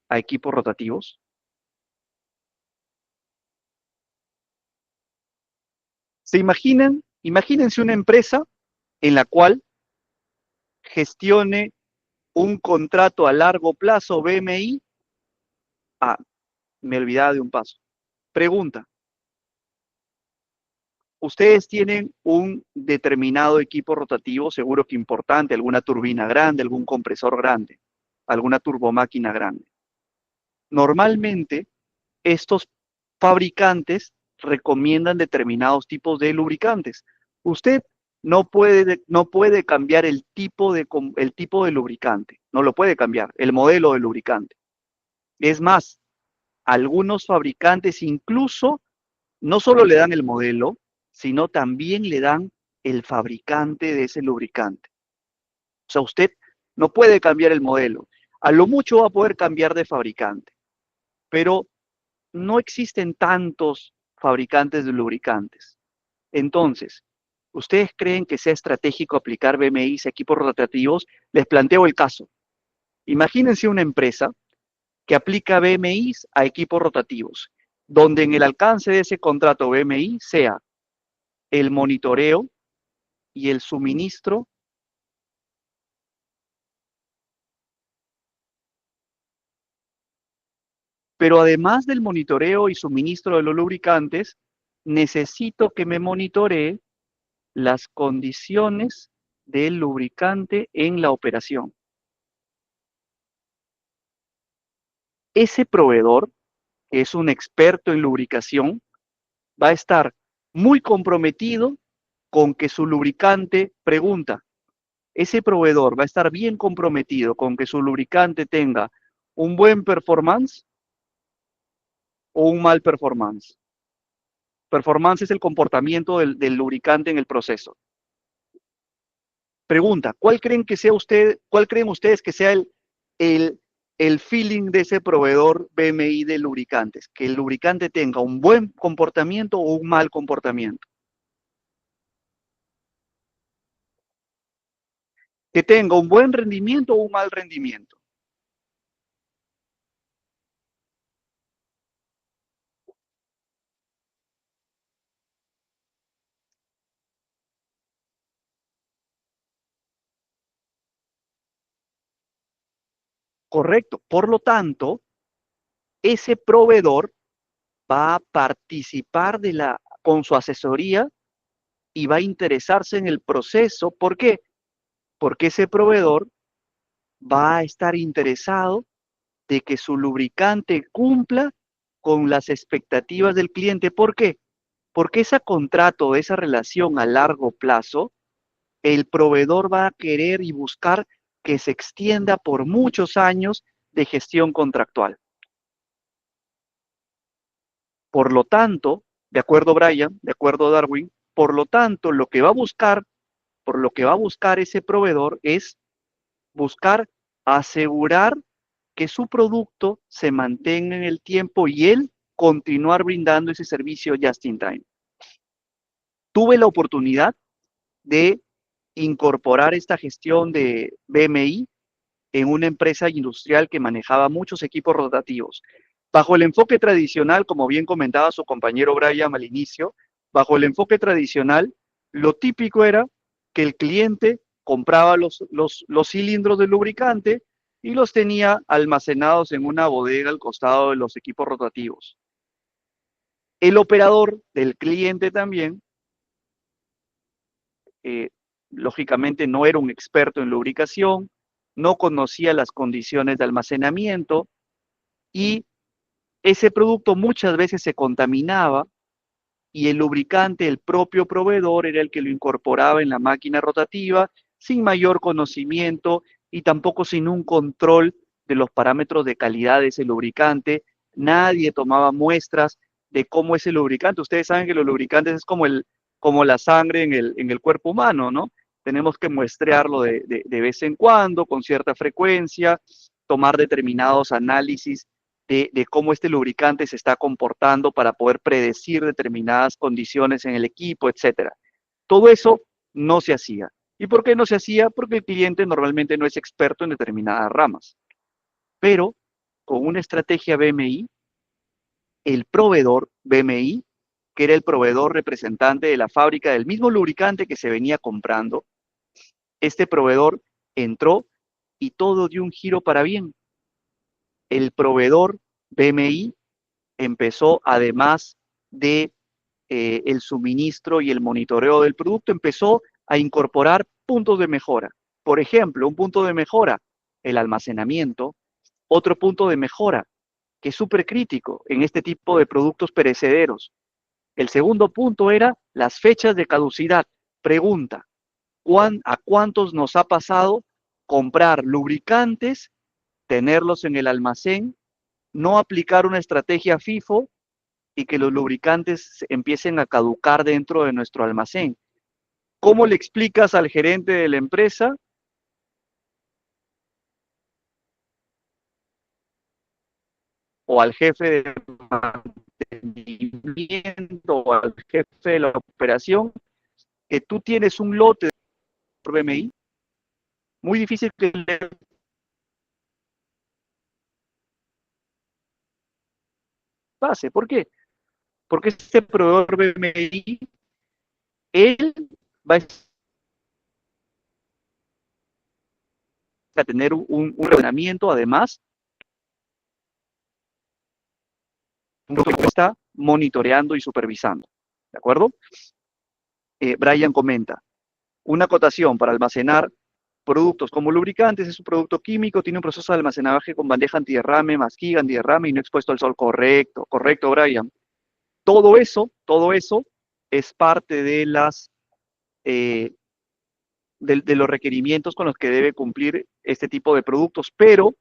a equipos rotativos? ¿Se imaginan? Imagínense una empresa en la cual gestione un contrato a largo plazo BMI. Ah, me olvidaba de un paso. Pregunta. Ustedes tienen un determinado equipo rotativo, seguro que importante, alguna turbina grande, algún compresor grande, alguna turbomáquina grande. Normalmente, estos fabricantes recomiendan determinados tipos de lubricantes. Usted no puede cambiar el tipo de lubricante, no lo puede cambiar, el modelo de lubricante. Es más, algunos fabricantes incluso no solo le dan el modelo, sino también le dan el fabricante de ese lubricante. O sea, usted no puede cambiar el modelo. A lo mucho va a poder cambiar de fabricante, pero no existen tantos fabricantes de lubricantes. Entonces, ¿ustedes creen que sea estratégico aplicar BMIs a equipos rotativos? Les planteo el caso. Imagínense una empresa que aplica BMIs a equipos rotativos, donde en el alcance de ese contrato BMI sea el monitoreo y el suministro, pero además del monitoreo y suministro de los lubricantes, necesito que me monitoree las condiciones del lubricante en la operación. Ese proveedor, que es un experto en lubricación, va a estar muy comprometido con que su lubricante, pregunta, ese proveedor va a estar bien comprometido con que su lubricante tenga un buen performance o un mal performance. Performance es el comportamiento del lubricante en el proceso. Pregunta, ¿cuál creen ustedes que sea el, el feeling de ese proveedor BMI de lubricantes? Que el lubricante tenga un buen comportamiento o un mal comportamiento. Que tenga un buen rendimiento o un mal rendimiento. Correcto. Por lo tanto, ese proveedor va a participar con su asesoría y va a interesarse en el proceso. ¿Por qué? Porque ese proveedor va a estar interesado de que su lubricante cumpla con las expectativas del cliente. ¿Por qué? Porque ese contrato, esa relación a largo plazo, el proveedor va a querer y buscar que se extienda por muchos años de gestión contractual. Por lo tanto, de acuerdo Brian, de acuerdo Darwin, por lo tanto, por lo que va a buscar ese proveedor es buscar asegurar que su producto se mantenga en el tiempo y él continuar brindando ese servicio just in time. Tuve la oportunidad de incorporar esta gestión de BMI en una empresa industrial que manejaba muchos equipos rotativos. Bajo el enfoque tradicional, como bien comentaba su compañero Brian al inicio, bajo el enfoque tradicional, lo típico era que el cliente compraba los cilindros de lubricante y los tenía almacenados en una bodega al costado de los equipos rotativos. El operador del cliente también, eh, lógicamente no era un experto en lubricación, no conocía las condiciones de almacenamiento y ese producto muchas veces se contaminaba y el lubricante, el propio proveedor, era el que lo incorporaba en la máquina rotativa sin mayor conocimiento y tampoco sin un control de los parámetros de calidad de ese lubricante. Nadie tomaba muestras de cómo es el lubricante. Ustedes saben que los lubricantes es como la sangre en el cuerpo humano, ¿no? Tenemos que muestrearlo de vez en cuando, con cierta frecuencia, tomar determinados análisis de cómo este lubricante se está comportando para poder predecir determinadas condiciones en el equipo, etcétera. Todo eso no se hacía. ¿Y por qué no se hacía? Porque el cliente normalmente no es experto en determinadas ramas. Pero con una estrategia BMI, el proveedor BMI, que era el proveedor representante de la fábrica del mismo lubricante que se venía comprando, este proveedor entró y todo dio un giro para bien. El proveedor BMI empezó, además de el suministro y el monitoreo del producto, empezó a incorporar puntos de mejora. Por ejemplo, un punto de mejora, el almacenamiento. Otro punto de mejora, que es súper crítico en este tipo de productos perecederos. El segundo punto era las fechas de caducidad. Pregunta, ¿a cuántos nos ha pasado comprar lubricantes, tenerlos en el almacén, no aplicar una estrategia FIFO y que los lubricantes empiecen a caducar dentro de nuestro almacén? ¿Cómo le explicas al gerente de la empresa o al jefe de mantenimiento o al jefe de la operación que tú tienes un lote por BMI? Muy difícil que le pase. ¿Por qué? Porque este proveedor BMI, él va a tener un ordenamiento, además, que está monitoreando y supervisando. ¿De acuerdo? Brian comenta, una acotación para almacenar productos como lubricantes es un producto químico, tiene un proceso de almacenaje con bandeja antiderrame, masquiga, antiderrame y no expuesto al sol. Correcto, correcto, Brian. Todo eso es parte de eh, de los requerimientos con los que debe cumplir este tipo de productos, pero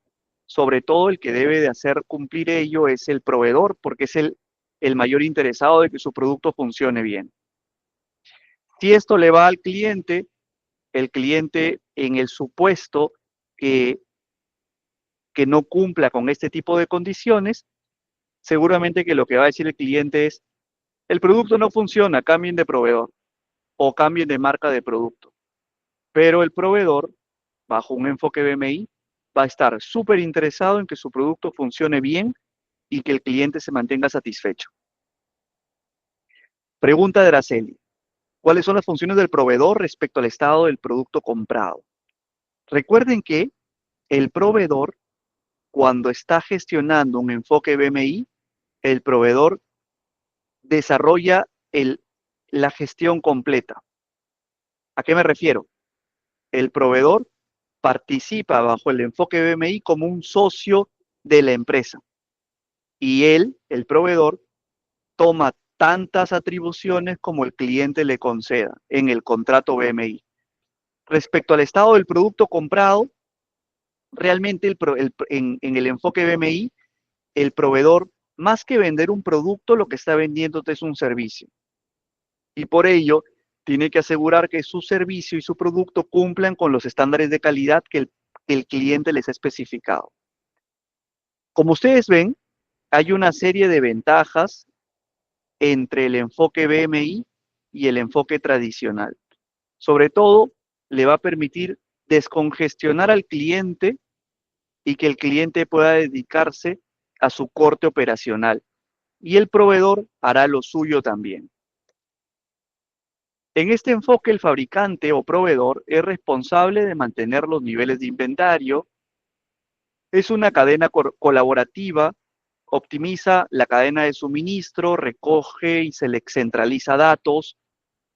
sobre todo el que debe de hacer cumplir ello es el proveedor, porque es el mayor interesado de que su producto funcione bien. Si esto le va al cliente, el cliente en el supuesto que, que no cumpla con este tipo de condiciones, seguramente que lo que va a decir el cliente es, el producto no funciona, cambien de proveedor o cambien de marca de producto. Pero el proveedor, bajo un enfoque BMI, va a estar súper interesado en que su producto funcione bien y que el cliente se mantenga satisfecho. Pregunta de Araceli. ¿Cuáles son las funciones del proveedor respecto al estado del producto comprado? Recuerden que el proveedor, cuando está gestionando un enfoque BMI, el proveedor desarrolla la gestión completa. ¿A qué me refiero? El proveedor participa bajo el enfoque BMI como un socio de la empresa y él, el proveedor, toma tantas atribuciones como el cliente le conceda en el contrato BMI. Respecto al estado del producto comprado, realmente en el enfoque BMI, el proveedor, más que vender un producto, lo que está vendiéndote es un servicio. Y por ello, tiene que asegurar que su servicio y su producto cumplan con los estándares de calidad que el cliente les ha especificado. Como ustedes ven, hay una serie de ventajas entre el enfoque BMI y el enfoque tradicional. Sobre todo, le va a permitir descongestionar al cliente y que el cliente pueda dedicarse a su corte operacional. Y el proveedor hará lo suyo también. En este enfoque, el fabricante o proveedor es responsable de mantener los niveles de inventario, es una cadena colaborativa, optimiza la cadena de suministro, recoge y se le centraliza datos,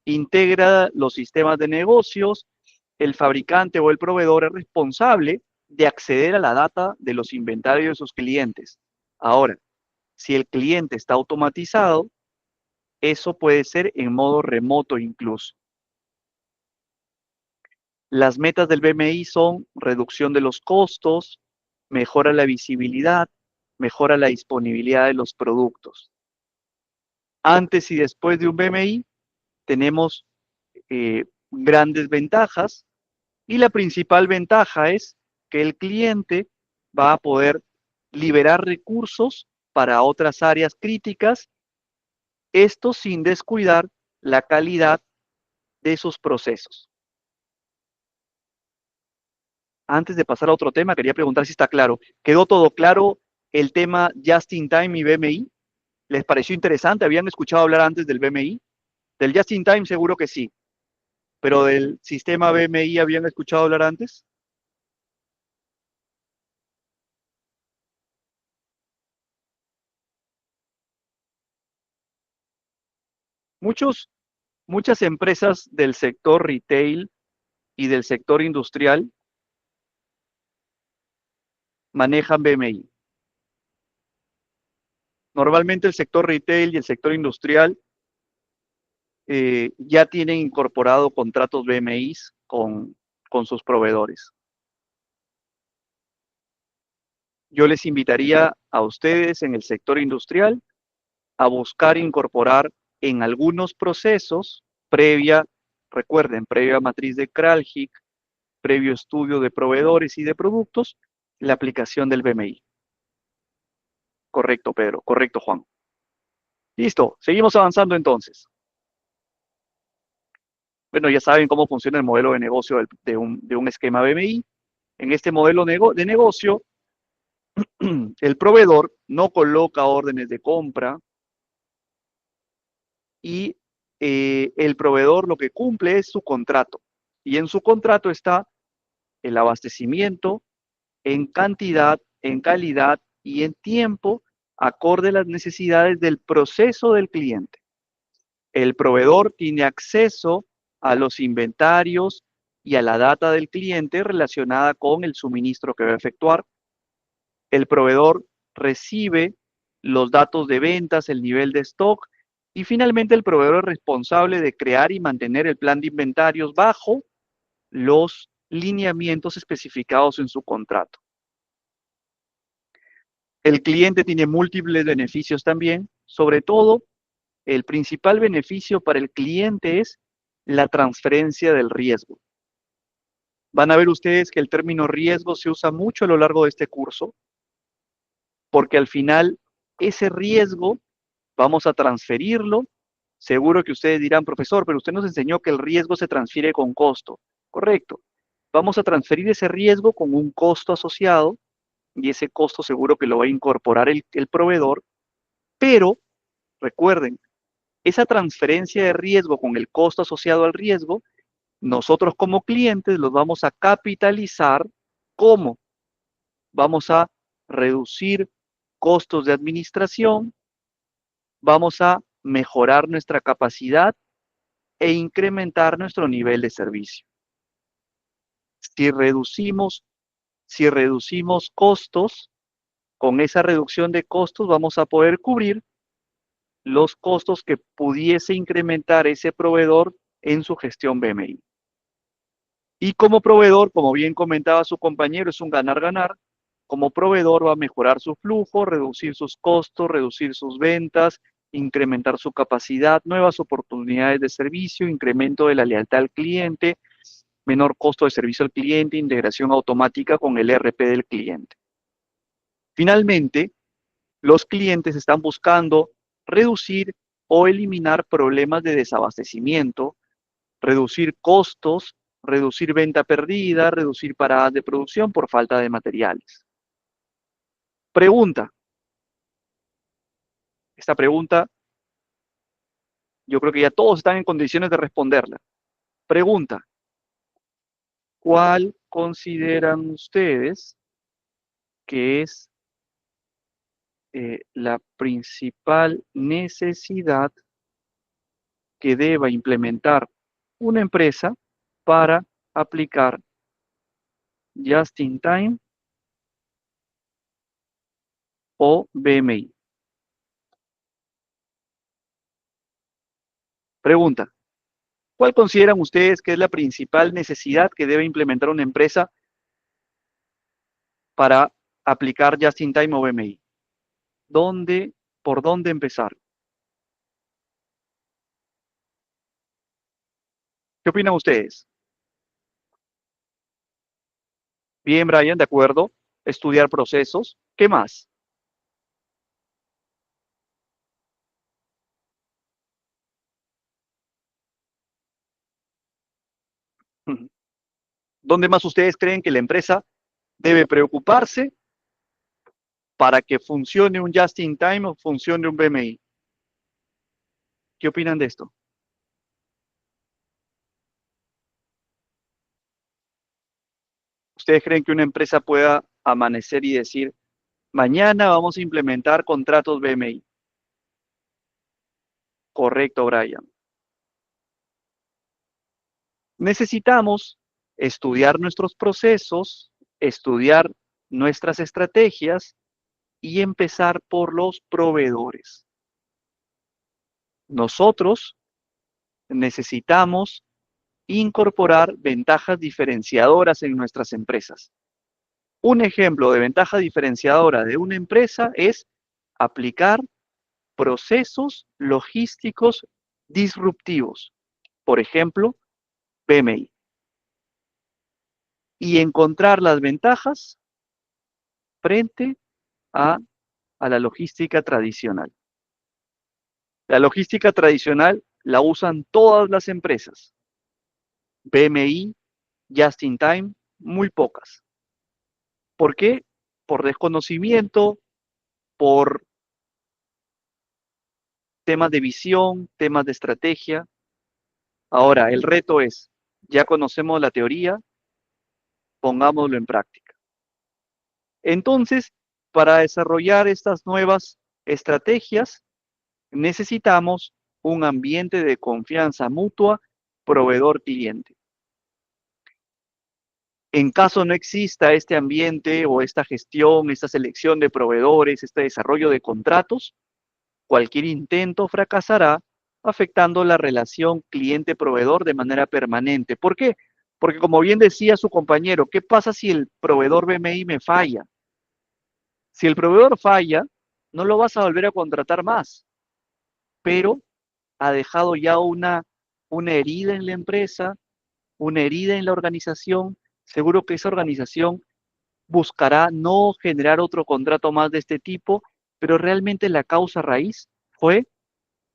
integra los sistemas de negocios. El fabricante o el proveedor es responsable de acceder a la data de los inventarios de sus clientes. Ahora, si el cliente está automatizado, eso puede ser en modo remoto incluso. Las metas del BMI son reducción de los costos, mejora la visibilidad, mejora la disponibilidad de los productos. Antes y después de un BMI tenemos grandes ventajas y la principal ventaja es que el cliente va a poder liberar recursos para otras áreas críticas, esto sin descuidar la calidad de sus procesos. Antes de pasar a otro tema, quería preguntar si está claro. ¿Quedó todo claro el tema Just in Time y BMI? ¿Les pareció interesante? ¿Habían escuchado hablar antes del BMI? Del Just in Time seguro que sí, pero del sistema BMI ¿habían escuchado hablar antes? Muchas empresas del sector retail y del sector industrial manejan BMI. Normalmente el sector retail y el sector industrial ya tienen incorporado contratos BMIs con sus proveedores. Yo les invitaría a ustedes en el sector industrial a buscar incorporar en algunos procesos recuerden, previa matriz de Kraljic, previo estudio de proveedores y de productos, la aplicación del BMI. Correcto, Pedro. Correcto, Juan. Listo. Seguimos avanzando entonces. Bueno, ya saben cómo funciona el modelo de negocio de un esquema BMI. En este modelo de negocio, el proveedor no coloca órdenes de compra y el proveedor lo que cumple es su contrato. Y en su contrato está el abastecimiento en cantidad, en calidad y en tiempo, acorde a las necesidades del proceso del cliente. El proveedor tiene acceso a los inventarios y a la data del cliente relacionada con el suministro que va a efectuar. El proveedor recibe los datos de ventas, el nivel de stock y finalmente el proveedor es responsable de crear y mantener el plan de inventarios bajo los lineamientos especificados en su contrato. El cliente tiene múltiples beneficios también, sobre todo el principal beneficio para el cliente es la transferencia del riesgo. Van a ver ustedes que el término riesgo se usa mucho a lo largo de este curso, porque al final ese riesgo vamos a transferirlo. Seguro que ustedes dirán, profesor, pero usted nos enseñó que el riesgo se transfiere con costo. Correcto. Vamos a transferir ese riesgo con un costo asociado y ese costo seguro que lo va a incorporar el proveedor, pero recuerden, esa transferencia de riesgo con el costo asociado al riesgo, nosotros como clientes los vamos a capitalizar. ¿Cómo? Vamos a reducir costos de administración, vamos a mejorar nuestra capacidad e incrementar nuestro nivel de servicio. Si reducimos, si reducimos costos, con esa reducción de costos vamos a poder cubrir los costos que pudiese incrementar ese proveedor en su gestión BMI. Y como proveedor, como bien comentaba su compañero, es un ganar-ganar. Como proveedor va a mejorar su flujo, reducir sus costos, reducir sus ventas, incrementar su capacidad, nuevas oportunidades de servicio, incremento de la lealtad al cliente, menor costo de servicio al cliente, integración automática con el ERP del cliente. Finalmente, los clientes están buscando reducir o eliminar problemas de desabastecimiento, reducir costos, reducir venta perdida, reducir paradas de producción por falta de materiales. Pregunta. Esta pregunta, yo creo que ya todos están en condiciones de responderla. Pregunta. ¿Cuál consideran ustedes que es la principal necesidad que deba implementar una empresa para aplicar Just in Time o BMI? Pregunta. ¿Cuál consideran ustedes que es la principal necesidad que debe implementar una empresa para aplicar Just-in-Time o BMI? ¿Por dónde empezar? ¿Qué opinan ustedes? Bien, Brian, de acuerdo. Estudiar procesos. ¿Qué más? ¿Dónde más ustedes creen que la empresa debe preocuparse para que funcione un Just-in-Time o funcione un BMI? ¿Qué opinan de esto? ¿Ustedes creen que una empresa pueda amanecer y decir, mañana vamos a implementar contratos BMI? Correcto, Brian. Necesitamos estudiar nuestros procesos, estudiar nuestras estrategias y empezar por los proveedores. Nosotros necesitamos incorporar ventajas diferenciadoras en nuestras empresas. Un ejemplo de ventaja diferenciadora de una empresa es aplicar procesos logísticos disruptivos, por ejemplo, PMI, y encontrar las ventajas frente a, a la logística tradicional. La logística tradicional la usan todas las empresas. BMI, Just in Time, muy pocas. ¿Por qué? Por desconocimiento, por temas de visión, temas de estrategia. Ahora, el reto es, ya conocemos la teoría, pongámoslo en práctica. Entonces, para desarrollar estas nuevas estrategias, necesitamos un ambiente de confianza mutua proveedor-cliente. En caso no exista este ambiente o esta gestión, esta selección de proveedores, este desarrollo de contratos, cualquier intento fracasará afectando la relación cliente-proveedor de manera permanente. ¿Por qué? Porque como bien decía su compañero, ¿qué pasa si el proveedor BMI me falla? Si el proveedor falla, no lo vas a volver a contratar más, pero ha dejado ya una herida en la empresa, una herida en la organización. Seguro que esa organización buscará no generar otro contrato más de este tipo, pero realmente la causa raíz fue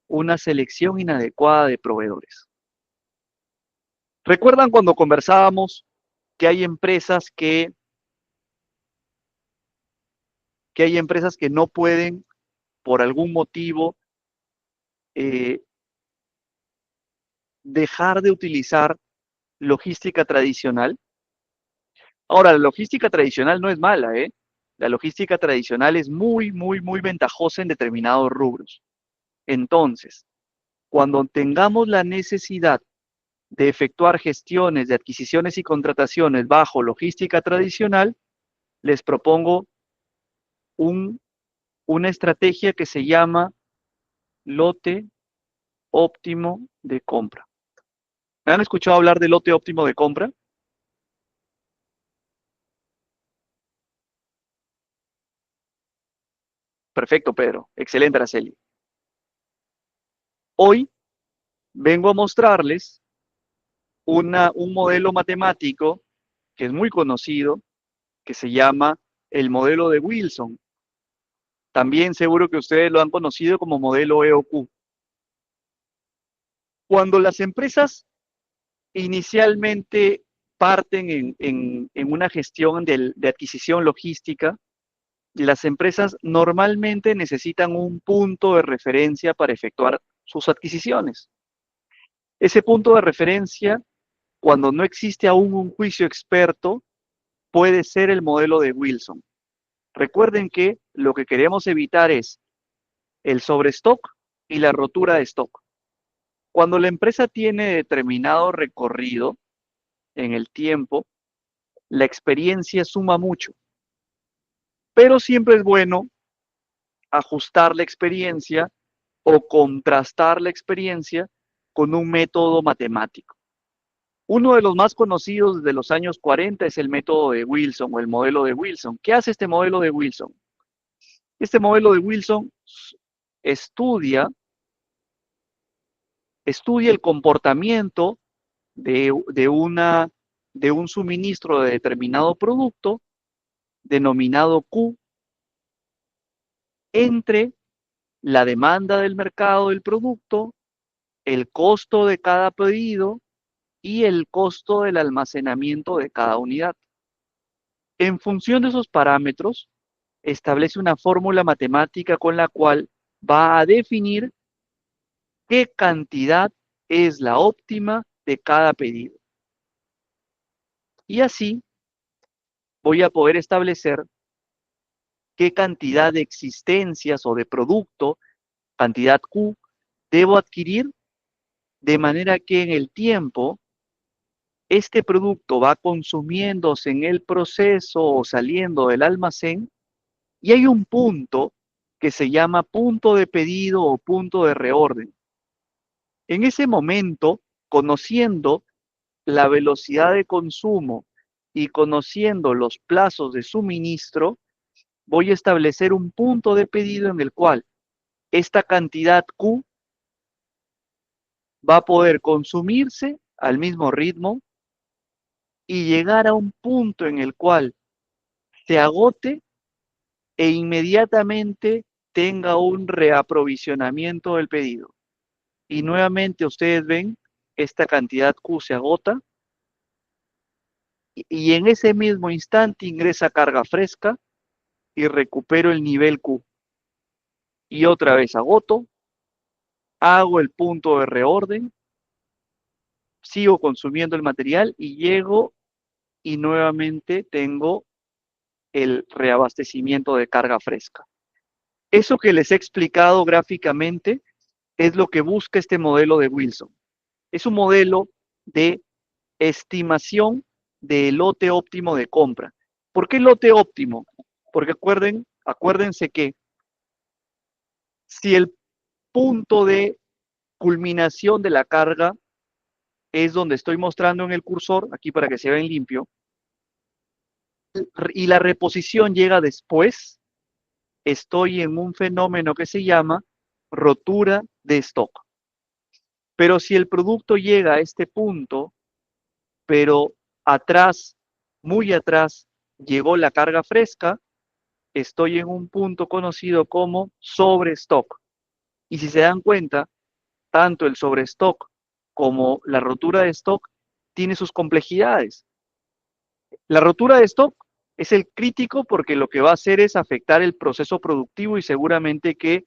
una selección inadecuada de proveedores. ¿Recuerdan cuando conversábamos que hay empresas que no pueden, por algún motivo, eh, dejar de utilizar logística tradicional? Ahora, la logística tradicional no es mala, ¿eh? La logística tradicional es muy, muy, muy ventajosa en determinados rubros. Entonces, cuando tengamos la necesidad de efectuar gestiones de adquisiciones y contrataciones bajo logística tradicional, les propongo una estrategia que se llama lote óptimo de compra. ¿Me han escuchado hablar de lote óptimo de compra? Perfecto, Pedro. Excelente, Araceli. Hoy vengo a mostrarles un modelo matemático que es muy conocido, que se llama el modelo de Wilson. También seguro que ustedes lo han conocido como modelo EOQ. Cuando las empresas inicialmente parten en una gestión de adquisición logística, las empresas normalmente necesitan un punto de referencia para efectuar sus adquisiciones. Ese punto de referencia, cuando no existe aún un juicio experto, puede ser el modelo de Wilson. Recuerden que lo que queremos evitar es el sobrestock y la rotura de stock. Cuando la empresa tiene determinado recorrido en el tiempo, la experiencia suma mucho, pero siempre es bueno ajustar la experiencia o contrastar la experiencia con un método matemático. Uno de los más conocidos desde los años 40 es el método de Wilson o el modelo de Wilson. ¿Qué hace este modelo de Wilson? Este modelo de Wilson estudia el comportamiento de un suministro de determinado producto denominado Q entre la demanda del mercado del producto, el costo de cada pedido y el costo del almacenamiento de cada unidad. En función de esos parámetros, establece una fórmula matemática con la cual va a definir qué cantidad es la óptima de cada pedido. Y así voy a poder establecer qué cantidad de existencias o de producto, cantidad Q, debo adquirir de manera que en el tiempo este producto va consumiéndose en el proceso o saliendo del almacén y hay un punto que se llama punto de pedido o punto de reorden. En ese momento, conociendo la velocidad de consumo y conociendo los plazos de suministro, voy a establecer un punto de pedido en el cual esta cantidad Q va a poder consumirse al mismo ritmo y llegar a un punto en el cual se agote e inmediatamente tenga un reaprovisionamiento del pedido. Y nuevamente ustedes ven, esta cantidad Q se agota y en ese mismo instante ingresa carga fresca y recupero el nivel Q. Y otra vez agoto, hago el punto de reorden, sigo consumiendo el material y llego y nuevamente tengo el reabastecimiento de carga fresca. Eso que les he explicado gráficamente es lo que busca este modelo de Wilson. Es un modelo de estimación del lote óptimo de compra. ¿Por qué lote óptimo? Porque acuérdense que si el punto de culminación de la carga es donde estoy mostrando en el cursor, aquí para que se vean limpio, y la reposición llega después, estoy en un fenómeno que se llama rotura de stock. Pero si el producto llega a este punto, pero atrás, muy atrás, llegó la carga fresca, estoy en un punto conocido como sobrestock. Y si se dan cuenta, tanto el sobrestock como la rotura de stock tiene sus complejidades. La rotura de stock es el crítico porque lo que va a hacer es afectar el proceso productivo y seguramente que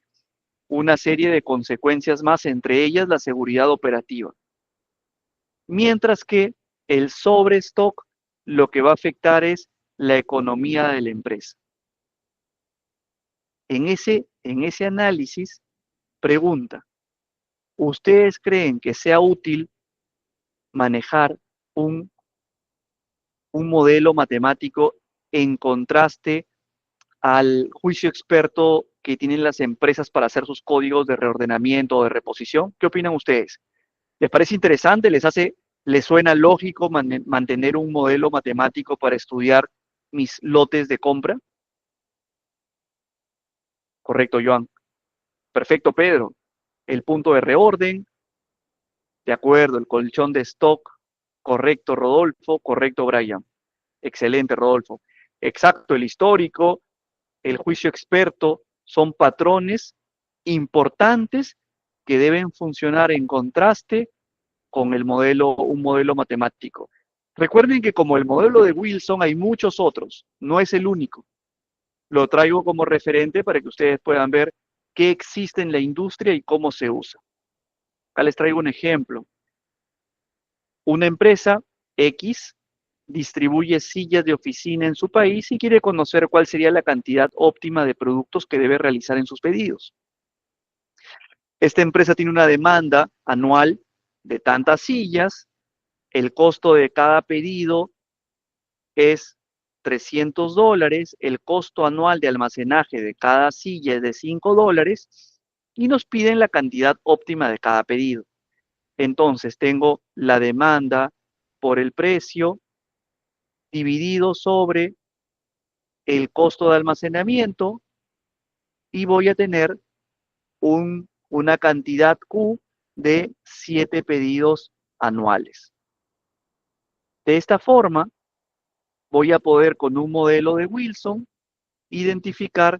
una serie de consecuencias más, entre ellas la seguridad operativa. Mientras que el sobrestock lo que va a afectar es la economía de la empresa. En ese análisis, pregunta, ¿ustedes creen que sea útil manejar un modelo matemático en contraste al juicio experto que tienen las empresas para hacer sus códigos de reordenamiento o de reposición? ¿Qué opinan ustedes? ¿Les parece interesante? ¿Les suena lógico mantener un modelo matemático para estudiar mis lotes de compra? Correcto, Joan. Perfecto, Pedro. El punto de reorden, de acuerdo, el colchón de stock. Correcto, Rodolfo. Correcto, Brian. Excelente, Rodolfo. Exacto, el histórico, el juicio experto son patrones importantes que deben funcionar en contraste con un modelo matemático. Recuerden que como el modelo de Wilson hay muchos otros, no es el único. Lo traigo como referente para que ustedes puedan ver qué existe en la industria y cómo se usa. Acá les traigo un ejemplo. Una empresa X distribuye sillas de oficina en su país y quiere conocer cuál sería la cantidad óptima de productos que debe realizar en sus pedidos. Esta empresa tiene una demanda anual de tantas sillas, el costo de cada pedido es $300, el costo anual de almacenaje de cada silla es de $5 y nos piden la cantidad óptima de cada pedido. Entonces tengo la demanda por el precio dividido sobre el costo de almacenamiento y voy a tener una cantidad Q de 7 pedidos anuales. De esta forma, voy a poder con un modelo de Wilson identificar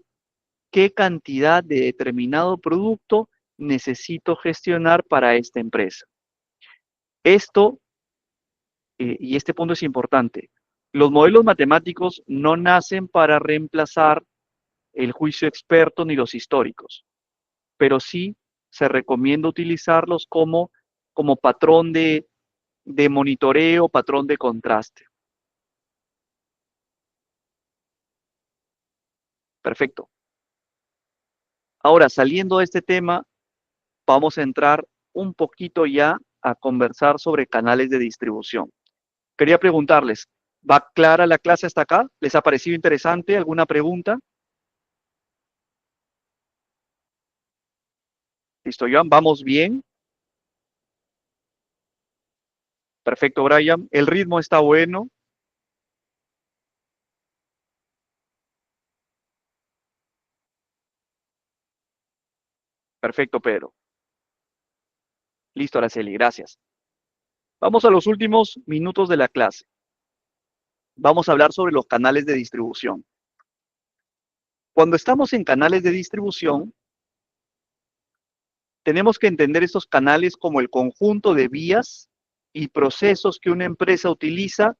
qué cantidad de determinado producto necesito gestionar para esta empresa. Esto, y este punto es importante, los modelos matemáticos no nacen para reemplazar el juicio experto ni los históricos, pero sí se recomienda utilizarlos como patrón de monitoreo, patrón de contraste. Perfecto. Ahora, saliendo de este tema, vamos a entrar un poquito ya a conversar sobre canales de distribución. Quería preguntarles, ¿va clara la clase hasta acá? ¿Les ha parecido interesante? ¿Alguna pregunta? Listo, Joan, ¿vamos bien? Perfecto, Brian. ¿El ritmo está bueno? Perfecto, Pedro. Listo, Araceli, gracias. Vamos a los últimos minutos de la clase. Vamos a hablar sobre los canales de distribución. Cuando estamos en canales de distribución, tenemos que entender estos canales como el conjunto de vías y procesos que una empresa utiliza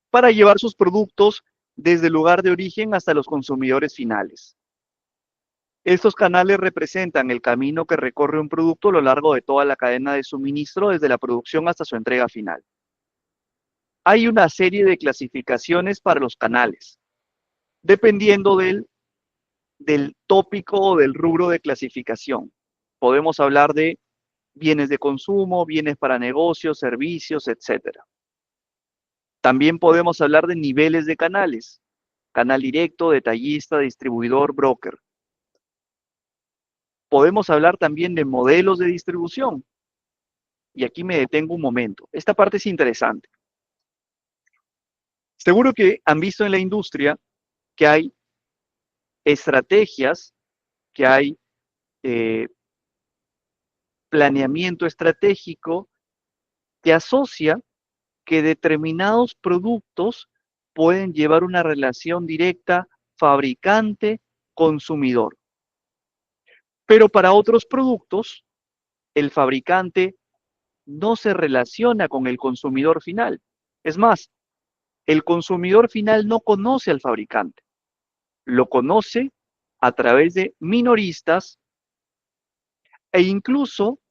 para llevar sus productos desde el lugar de origen hasta los consumidores finales. Estos canales representan el camino que recorre un producto a lo largo de toda la cadena de suministro, desde la producción hasta su entrega final. Hay una serie de clasificaciones para los canales, dependiendo del tópico o del rubro de clasificación. Podemos hablar de bienes de consumo, bienes para negocios, servicios, etc. También podemos hablar de niveles de canales: canal directo, detallista, distribuidor, broker. Podemos hablar también de modelos de distribución. Y aquí me detengo un momento. Esta parte es interesante. Seguro que han visto en la industria que hay estrategias, que hay eh, planeamiento estratégico que asocia que determinados productos pueden llevar una relación directa fabricante-consumidor. Pero para otros productos, el fabricante no se relaciona con el consumidor final. Es más, el consumidor final no conoce al fabricante. Lo conoce a través de minoristas e incluso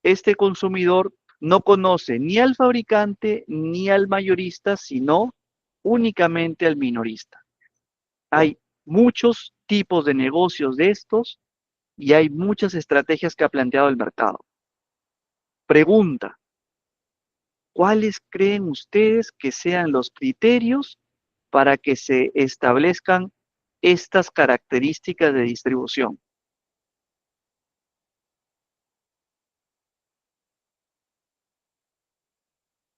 este consumidor no conoce ni al fabricante ni al mayorista, sino únicamente al minorista. Hay muchos tipos de negocios de estos y hay muchas estrategias que ha planteado el mercado. Pregunta: ¿cuáles creen ustedes que sean los criterios para que se establezcan estas características de distribución?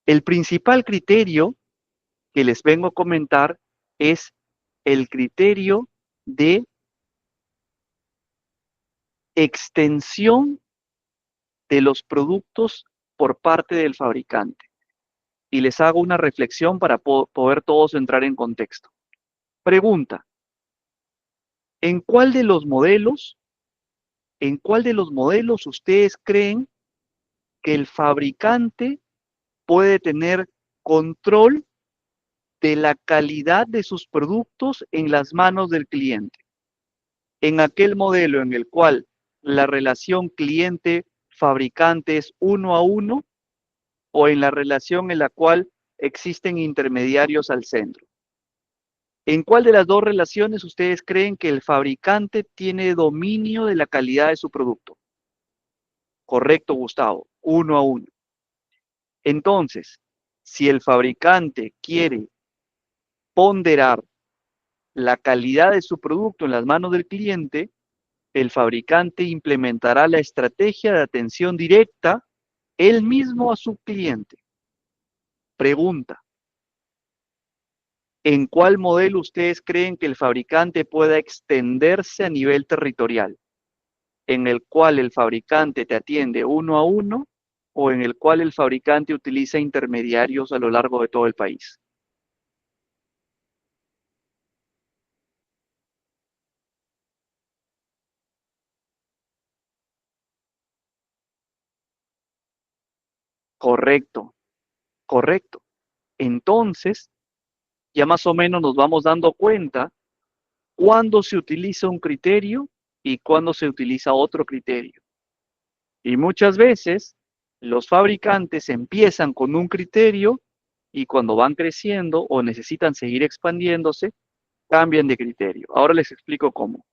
El principal criterio que les vengo a comentar es el criterio de extensión de los productos por parte del fabricante. Y les hago una reflexión para poder todos entrar en contexto. Pregunta: ¿en cuál de los modelos, ustedes creen que el fabricante puede tener control de la calidad de sus productos en las manos del cliente? ¿En aquel modelo en el cual la relación cliente-fabricante es 1 a 1, o en la relación en la cual existen intermediarios al centro? ¿En cuál de las dos relaciones ustedes creen que el fabricante tiene dominio de la calidad de su producto? Correcto, Gustavo, 1 a 1. Entonces, si el fabricante quiere ponderar la calidad de su producto en las manos del cliente, el fabricante implementará la estrategia de atención directa él mismo a su cliente. Pregunta: ¿en cuál modelo ustedes creen que el fabricante pueda extenderse a nivel territorial? ¿En el cual el fabricante te atiende uno a uno o en el cual el fabricante utiliza intermediarios a lo largo de todo el país? Correcto, correcto. Entonces, ya más o menos nos vamos dando cuenta cuándo se utiliza un criterio y cuándo se utiliza otro criterio. Y muchas veces los fabricantes empiezan con un criterio y cuando van creciendo o necesitan seguir expandiéndose, cambian de criterio. Ahora les explico cómo.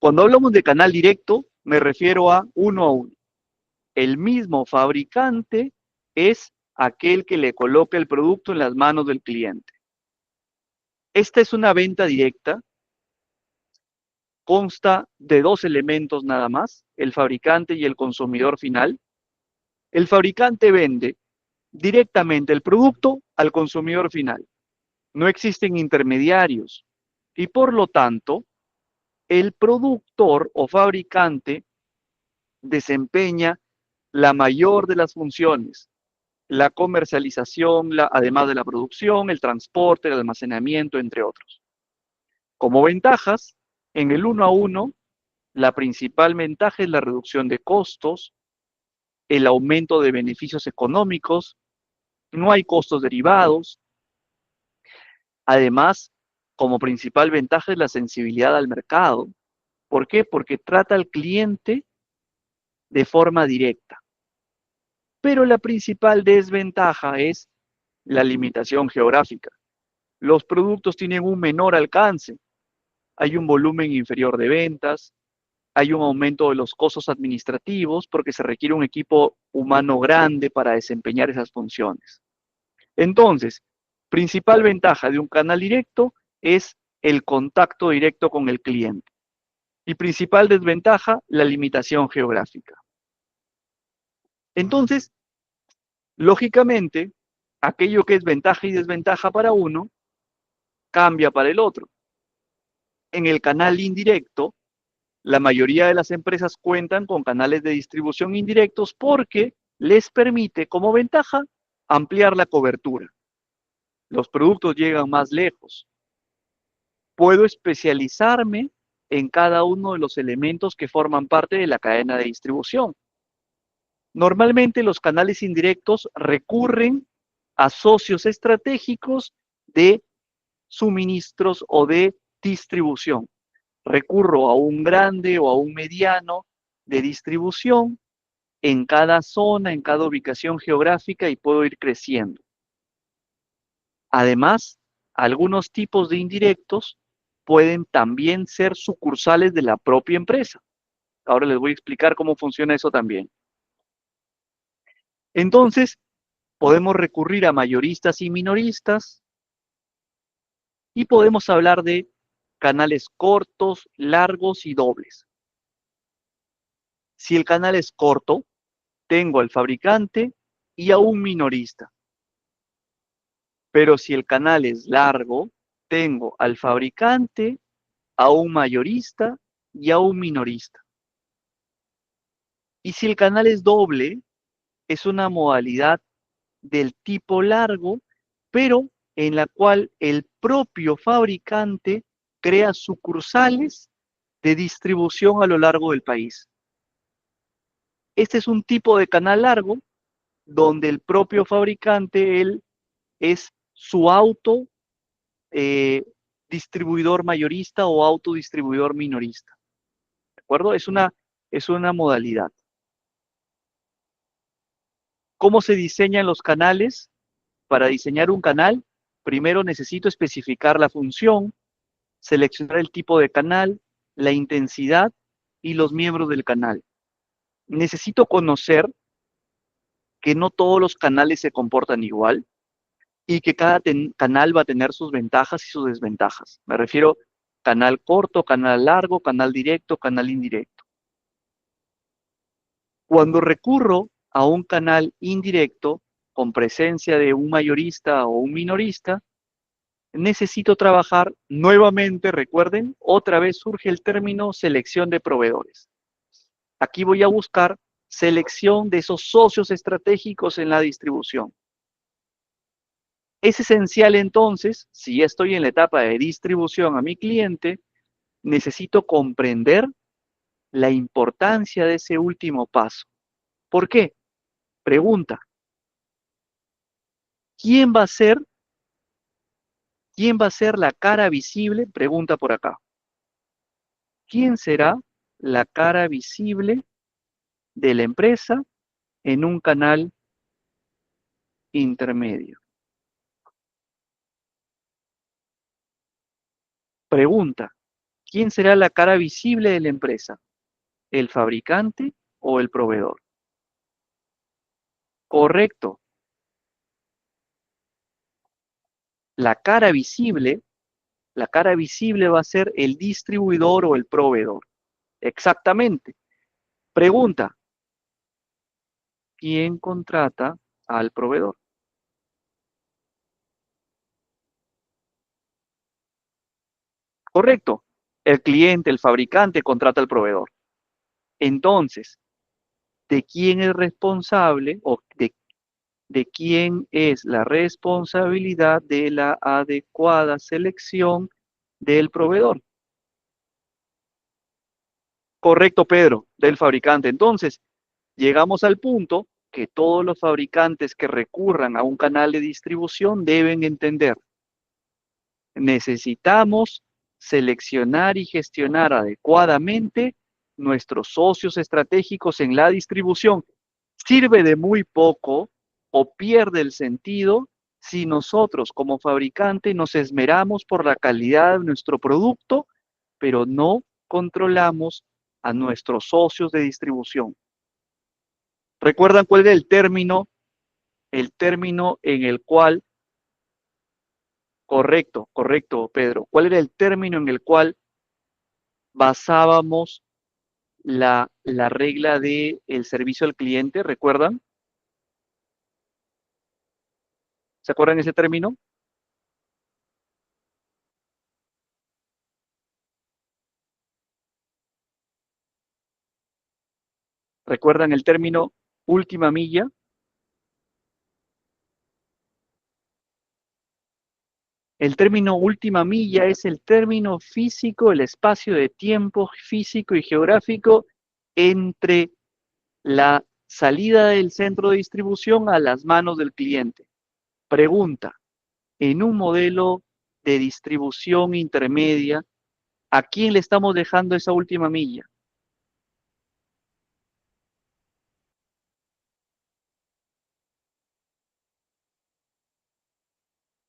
Cuando hablamos de canal directo, me refiero a uno a uno. El mismo fabricante es aquel que le coloca el producto en las manos del cliente. Esta es una venta directa, consta de dos elementos nada más, el fabricante y el consumidor final. El fabricante vende directamente el producto al consumidor final. No existen intermediarios y por lo tanto, el productor o fabricante desempeña la mayor de las funciones: la comercialización, además de la producción, el transporte, el almacenamiento, entre otros. Como ventajas, en el uno a uno, la principal ventaja es la reducción de costos, el aumento de beneficios económicos, no hay costos derivados. Además, como principal ventaja es la sensibilidad al mercado. ¿Por qué? Porque trata al cliente de forma directa. Pero la principal desventaja es la limitación geográfica. Los productos tienen un menor alcance, hay un volumen inferior de ventas, hay un aumento de los costos administrativos porque se requiere un equipo humano grande para desempeñar esas funciones. Entonces, principal ventaja de un canal directo es el contacto directo con el cliente. Y principal desventaja, la limitación geográfica. Entonces, lógicamente, aquello que es ventaja y desventaja para uno, cambia para el otro. En el canal indirecto, la mayoría de las empresas cuentan con canales de distribución indirectos porque les permite, como ventaja, ampliar la cobertura. Los productos llegan más lejos. Puedo especializarme en cada uno de los elementos que forman parte de la cadena de distribución. Normalmente los canales indirectos recurren a socios estratégicos de suministros o de distribución. Recurro a un grande o a un mediano de distribución en cada zona, en cada ubicación geográfica y puedo ir creciendo. Además, algunos tipos de indirectos pueden también ser sucursales de la propia empresa. Ahora les voy a explicar cómo funciona eso también. Entonces, podemos recurrir a mayoristas y minoristas y podemos hablar de canales cortos, largos y dobles. Si el canal es corto, tengo al fabricante y a un minorista. Pero si el canal es largo, tengo al fabricante, a un mayorista y a un minorista. Y si el canal es doble, es una modalidad del tipo largo, pero en la cual el propio fabricante crea sucursales de distribución a lo largo del país. Este es un tipo de canal largo donde el propio fabricante, él es su auto distribuidor mayorista o autodistribuidor minorista. ¿De acuerdo? Es una modalidad. ¿Cómo se diseñan los canales? Para diseñar un canal, primero necesito especificar la función, seleccionar el tipo de canal, la intensidad y los miembros del canal. Necesito conocer que no todos los canales se comportan igual y que cada canal va a tener sus ventajas y sus desventajas. Me refiero canal corto, canal largo, canal directo, canal indirecto. Cuando recurro a un canal indirecto con presencia de un mayorista o un minorista, necesito trabajar nuevamente, recuerden, otra vez surge el término selección de proveedores. Aquí voy a buscar selección de esos socios estratégicos en la distribución. Es esencial entonces, si estoy en la etapa de distribución a mi cliente, necesito comprender la importancia de ese último paso. ¿Por qué? Pregunta. ¿Quién va a ser la cara visible? Pregunta por acá. ¿Quién será la cara visible de la empresa en un canal intermedio? Pregunta. ¿Quién será la cara visible de la empresa? ¿El fabricante o el proveedor? Correcto. La cara visible va a ser el distribuidor o el proveedor. Exactamente. Pregunta. ¿Quién contrata al proveedor? Correcto. El cliente, el fabricante contrata al proveedor. Entonces, ¿de quién es responsable o de quién es la responsabilidad de la adecuada selección del proveedor? Correcto, Pedro, del fabricante. Entonces, llegamos al punto que todos los fabricantes que recurran a un canal de distribución deben entender. Necesitamos seleccionar y gestionar adecuadamente nuestros socios estratégicos en la distribución. Sirve de muy poco o pierde el sentido si nosotros como fabricante nos esmeramos por la calidad de nuestro producto, pero no controlamos a nuestros socios de distribución. ¿Recuerdan cuál era el término? El término en el cual, correcto, Pedro. ¿Cuál era el término en el cual basábamos la regla del servicio al cliente? ¿Recuerdan? ¿Se acuerdan ese término? ¿Recuerdan el término última milla? El término última milla es el término físico, el espacio de tiempo físico y geográfico entre la salida del centro de distribución a las manos del cliente. Pregunta, en un modelo de distribución intermedia, ¿a quién le estamos dejando esa última milla?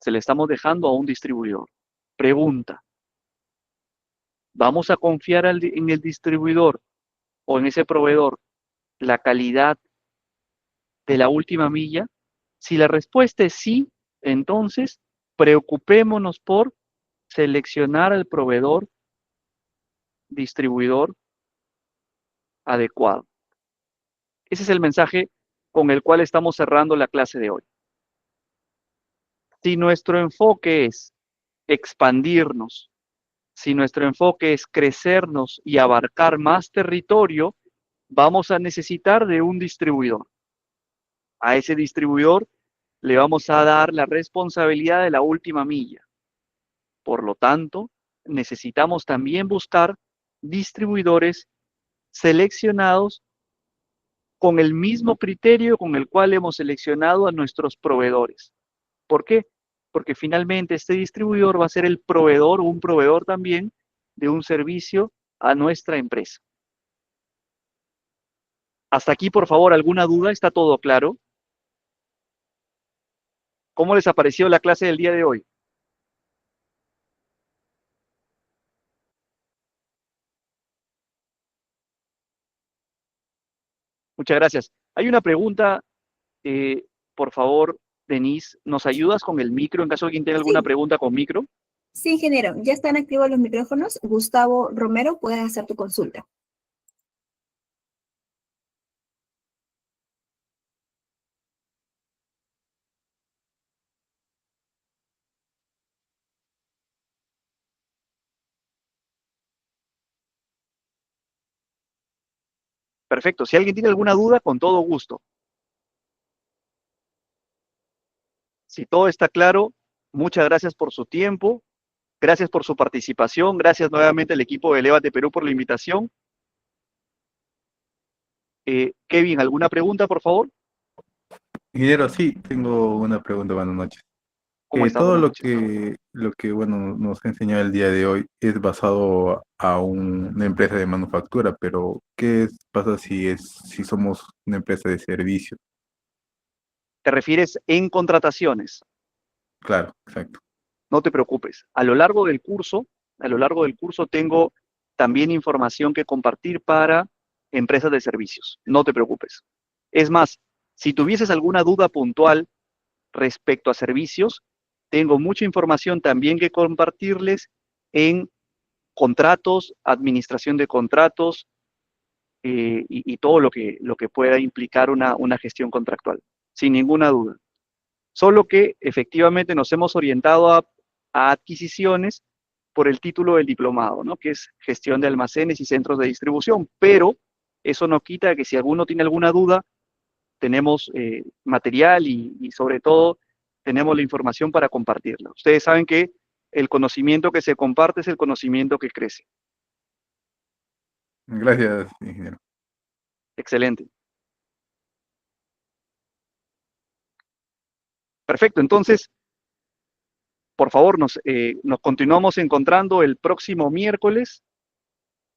Se le estamos dejando a un distribuidor. Pregunta, ¿vamos a confiar en el distribuidor o en ese proveedor la calidad de la última milla? Si la respuesta es sí, entonces preocupémonos por seleccionar al proveedor distribuidor adecuado. Ese es el mensaje con el cual estamos cerrando la clase de hoy. Si nuestro enfoque es expandirnos, si nuestro enfoque es crecernos y abarcar más territorio, vamos a necesitar de un distribuidor. A ese distribuidor le vamos a dar la responsabilidad de la última milla. Por lo tanto, necesitamos también buscar distribuidores seleccionados con el mismo criterio con el cual hemos seleccionado a nuestros proveedores. ¿Por qué? Porque finalmente este distribuidor va a ser el proveedor o un proveedor también de un servicio a nuestra empresa. Hasta aquí, por favor, ¿alguna duda? ¿Está todo claro? ¿Cómo les ha parecido la clase del día de hoy? Muchas gracias. Hay una pregunta, por favor, Denise, ¿nos ayudas con el micro en caso de alguien tenga alguna Sí, pregunta con micro? sí, ingeniero. Ya están activos los micrófonos. Gustavo Romero, puedes hacer tu consulta. Perfecto. Si alguien tiene alguna duda, con todo gusto. Si todo está claro, muchas gracias por su tiempo, gracias por su participación, gracias nuevamente al equipo de Elevate Perú por la invitación. Kevin, ¿alguna pregunta, por favor? Ingeniero, sí, tengo una pregunta, buenas noches. ¿Cómo está? Todo Buenas lo noches. que, bueno, nos ha enseñado el día de hoy es basado a una empresa de manufactura, pero pasa si somos una empresa de servicio? ¿Te refieres en contrataciones? Claro, exacto. No te preocupes. A lo largo del curso tengo también información que compartir para empresas de servicios. No te preocupes. Es más, si tuvieses alguna duda puntual respecto a servicios, tengo mucha información también que compartirles en contratos, administración de contratos y todo lo que pueda implicar una gestión contractual, sin ninguna duda. Solo que efectivamente nos hemos orientado a adquisiciones por el título del diplomado, ¿no? Que es gestión de almacenes y centros de distribución, pero eso no quita que si alguno tiene alguna duda, tenemos material y sobre todo tenemos la información para compartirla. Ustedes saben que el conocimiento que se comparte es el conocimiento que crece. Gracias, ingeniero. Excelente. Perfecto, entonces, por favor, nos continuamos encontrando el próximo miércoles.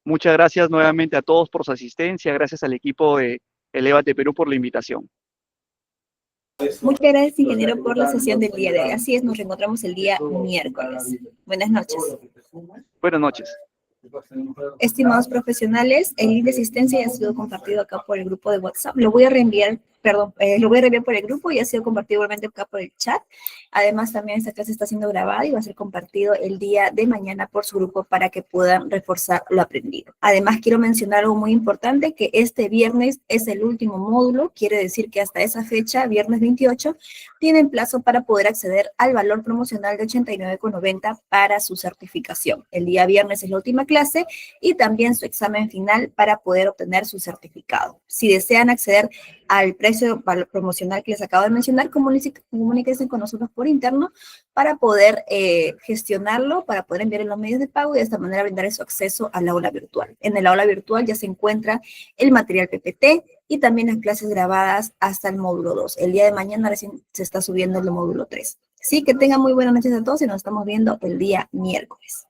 Muchas gracias nuevamente a todos por su asistencia, gracias al equipo de Elevate Perú por la invitación. Muchas gracias, ingeniero, por la sesión del día de hoy. Así es, nos reencontramos el día miércoles. Buenas noches. Buenas noches. Estimados profesionales, el link de asistencia ya ha sido compartido acá por el grupo de WhatsApp. Lo voy a reenviar, lo voy a reenviar por el grupo y ha sido compartido igualmente acá por el chat. Además, también esta clase está siendo grabada y va a ser compartido el día de mañana por su grupo para que puedan reforzar lo aprendido. Además, quiero mencionar algo muy importante, que este viernes es el último módulo, quiere decir que hasta esa fecha, viernes 28, tienen plazo para poder acceder al valor promocional de 89,90 para su certificación. El día viernes es la última clase y también su examen final para poder obtener su certificado. Si desean acceder al precio promocional que les acabo de mencionar, comuníquense con nosotros por interno para poder gestionarlo, para poder enviar en los medios de pago y de esta manera brindar su acceso al aula virtual. En el aula virtual ya se encuentra el material PPT y también las clases grabadas hasta el módulo 2. El día de mañana recién se está subiendo el módulo 3. Sí, que tengan muy buenas noches a todos y nos estamos viendo el día miércoles.